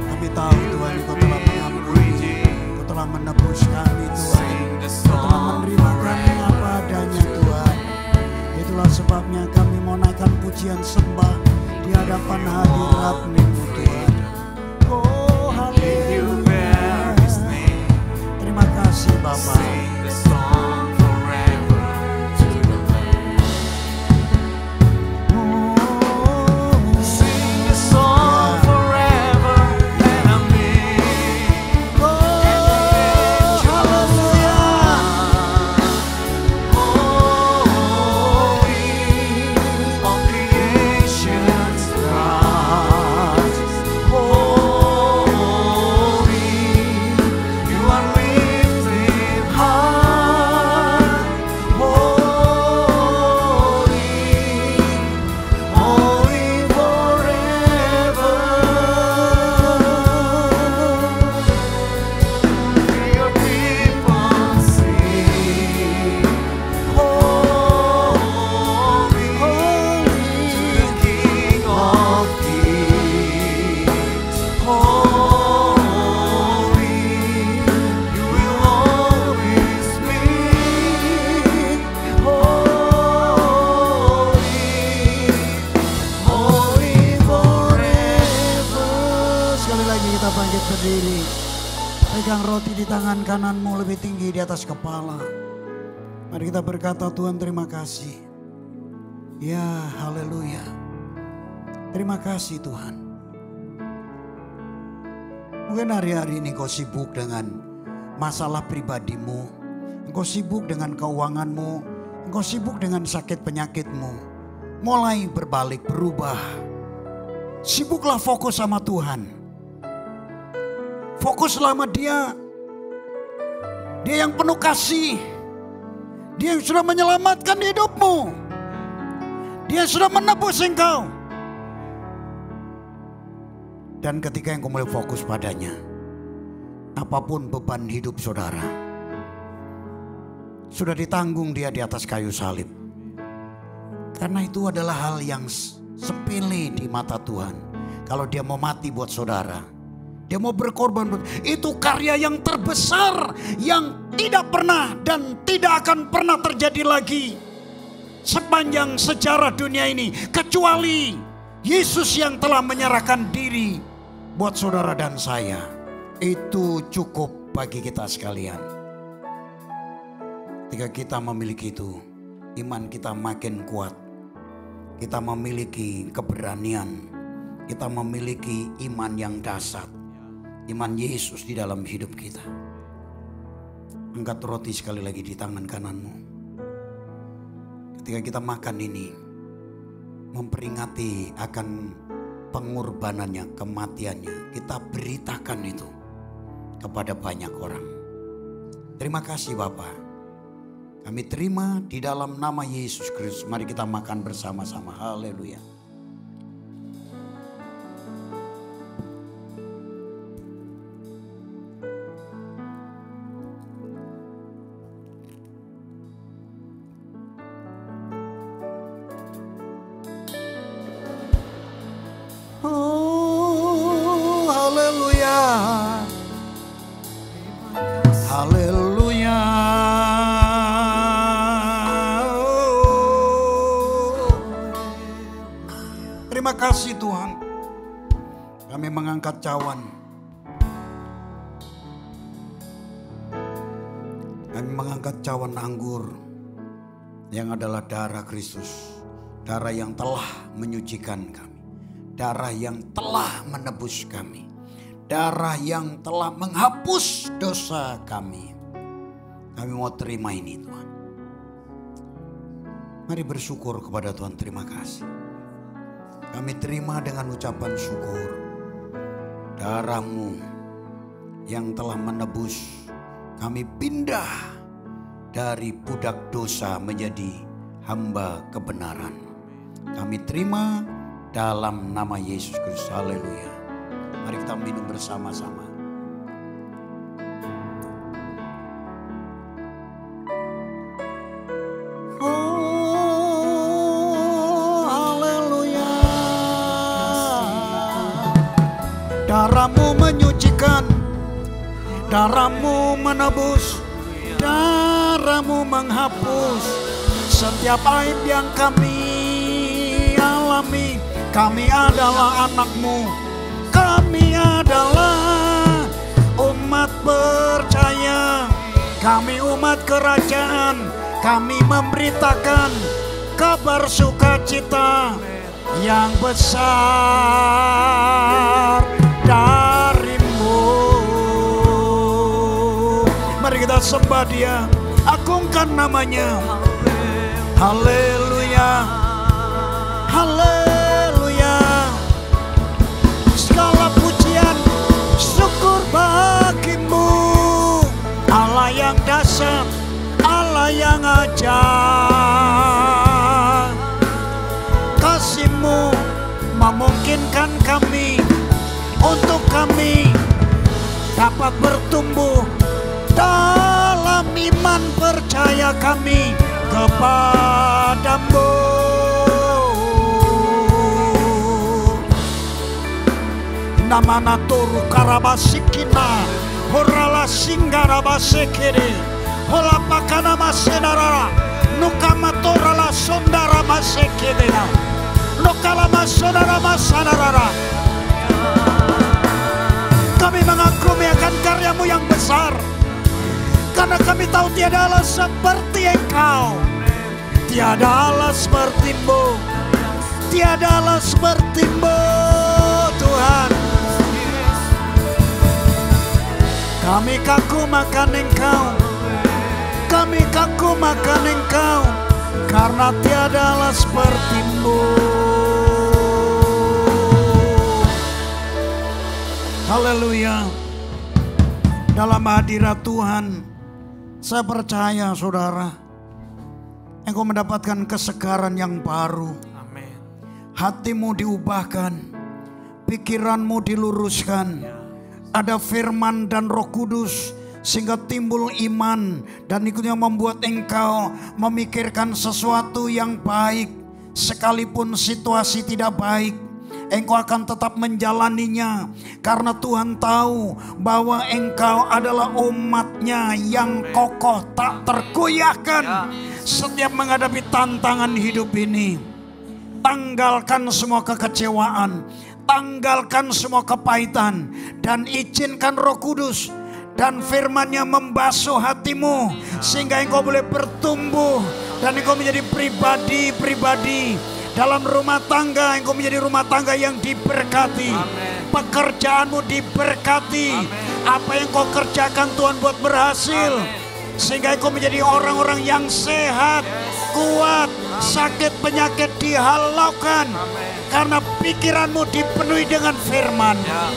Kami tahu Tuhan, Engkau telah mengampuni, Engkau telah menebus kami Tuhan. Engkau telah menerima kami apa adanya Tuhan. Itulah sebabnya kami mau naikkan pujian sembah di hadapan hadirat-Mu Tuhan. Oh haleluya. Terima kasih Bapa. Berdiri, pegang roti di tangan kananmu lebih tinggi di atas kepala. Mari kita berkata, Tuhan terima kasih. Ya haleluya. Terima kasih Tuhan. Mungkin hari-hari ini kau sibuk dengan masalah pribadimu. Engkau sibuk dengan keuanganmu. Engkau sibuk dengan sakit penyakitmu. Mulai berbalik, berubah. Sibuklah fokus sama Tuhan. Fokus selama Dia. Dia yang penuh kasih. Dia yang sudah menyelamatkan hidupmu. Dia sudah menebus engkau. Dan ketika engkau mulai fokus padanya, apapun beban hidup saudara, sudah ditanggung Dia di atas kayu salib. Karena itu adalah hal yang sepele di mata Tuhan. Kalau Dia mau mati buat saudara, Dia mau berkorban. Itu karya yang terbesar yang tidak pernah dan tidak akan pernah terjadi lagi sepanjang sejarah dunia ini. Kecuali Yesus yang telah menyerahkan diri buat saudara dan saya. Itu cukup bagi kita sekalian. Ketika kita memiliki itu, iman kita makin kuat. Kita memiliki keberanian. Kita memiliki iman yang dasar. Iman Yesus di dalam hidup kita. Angkat roti sekali lagi di tangan kananmu. Ketika kita makan ini, memperingati akan pengorbanannya, kematiannya. Kita beritakan itu kepada banyak orang. Terima kasih Bapa. Kami terima di dalam nama Yesus Kristus. Mari kita makan bersama-sama. Haleluya. Haleluya. Terima kasih Tuhan. Kami mengangkat cawan. Kami mengangkat cawan anggur yang adalah darah Kristus. Darah yang telah menyucikan kami. Darah yang telah menebus kami. Darah yang telah menghapus dosa kami. Kami mau terima ini Tuhan. Mari bersyukur kepada Tuhan. Terima kasih. Kami terima dengan ucapan syukur. Darah-Mu yang telah menebus. Kami pindah dari budak dosa menjadi hamba kebenaran. Kami terima dalam nama Yesus Kristus. Haleluya. Mari kita minum bersama-sama. Darahmu menyucikan, darahmu menebus, darahmu menghapus setiap aib yang kami alami. Kami adalah anak-Mu, kami adalah umat percaya, kami umat kerajaan. Kami memberitakan kabar sukacita yang besar darimu. Mari kita sembah Dia, agungkan namanya. Haleluya, haleluya. Segala pujian syukur bagimu, Allah yang dahsyat, Allah yang ajaib. Kasih-Mu memungkinkan kami untuk kami dapat bertumbuh dalam iman percaya kami kepadamu. Namana toru karabasikina horala singarabasekere hola pakana masenarara nukama torala sondara masekedena nukala masonara masanarara. Kami mengagumi akan karya-Mu yang besar, karena kami tahu tiada Allah seperti Engkau, tiada Allah seperti-Mu, tiada Allah seperti-Mu Tuhan. Kami kagum akan Engkau, kami kagum akan Engkau, karena tiada Allah seperti-Mu. Haleluya. Dalam hadirat Tuhan, saya percaya saudara, engkau mendapatkan kesegaran yang baru. Amin. Hatimu diubahkan, pikiranmu diluruskan. Ada firman dan Roh Kudus sehingga timbul iman, dan ikutnya membuat engkau memikirkan sesuatu yang baik. Sekalipun situasi tidak baik, engkau akan tetap menjalaninya, karena Tuhan tahu bahwa engkau adalah umat-Nya yang kokoh, tak tergoyahkan setiap menghadapi tantangan hidup ini. Tanggalkan semua kekecewaan, tanggalkan semua kepahitan, dan izinkan Roh Kudus dan firman-Nya membasuh hatimu, sehingga engkau boleh bertumbuh dan engkau menjadi pribadi-pribadi. Dalam rumah tangga, engkau menjadi rumah tangga yang diberkati. Amen. Pekerjaanmu diberkati. Amen. Apa yang kau kerjakan Tuhan buat berhasil. Amen. Sehingga engkau menjadi orang-orang yang sehat, kuat, sakit penyakit dihalaukan. Amen. Karena pikiranmu dipenuhi dengan firman. Ya.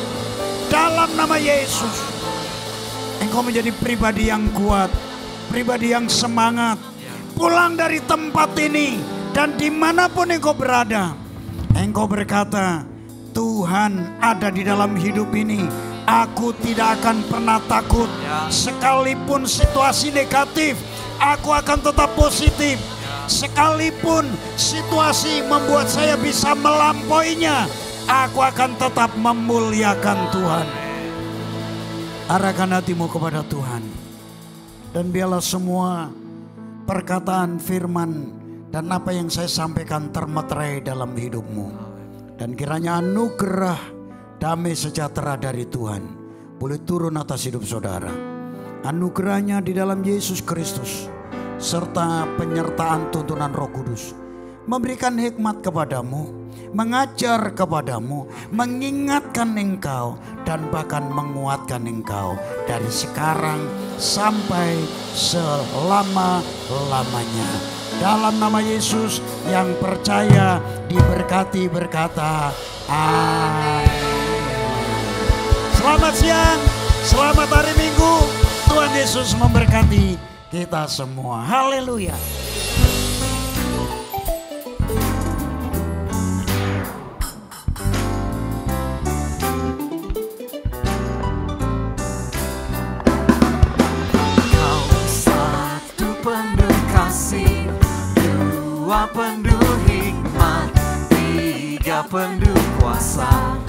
Dalam nama Yesus, engkau menjadi pribadi yang kuat, pribadi yang semangat. Pulang dari tempat ini, dan dimanapun engkau berada, engkau berkata, Tuhan ada di dalam hidup ini. Aku tidak akan pernah takut. Sekalipun situasi negatif, aku akan tetap positif. Sekalipun situasi membuat saya bisa melampauinya, aku akan tetap memuliakan Tuhan. Arahkan hatimu kepada Tuhan, dan biarlah semua perkataan firman dan apa yang saya sampaikan termeterai dalam hidupmu. Dan kiranya anugerah damai sejahtera dari Tuhan boleh turun atas hidup saudara. Anugerahnya di dalam Yesus Kristus, serta penyertaan tuntunan Roh Kudus, memberikan hikmat kepadamu, mengajar kepadamu, mengingatkan engkau, dan bahkan menguatkan engkau dari sekarang sampai selama-lamanya. Dalam nama Yesus, yang percaya diberkati berkata amin. Selamat siang, Selamat hari Minggu. Tuhan Yesus memberkati kita semua. Haleluya. Kau satu penuh kasih, dua penuh hikmat, tiga penuh kuasa.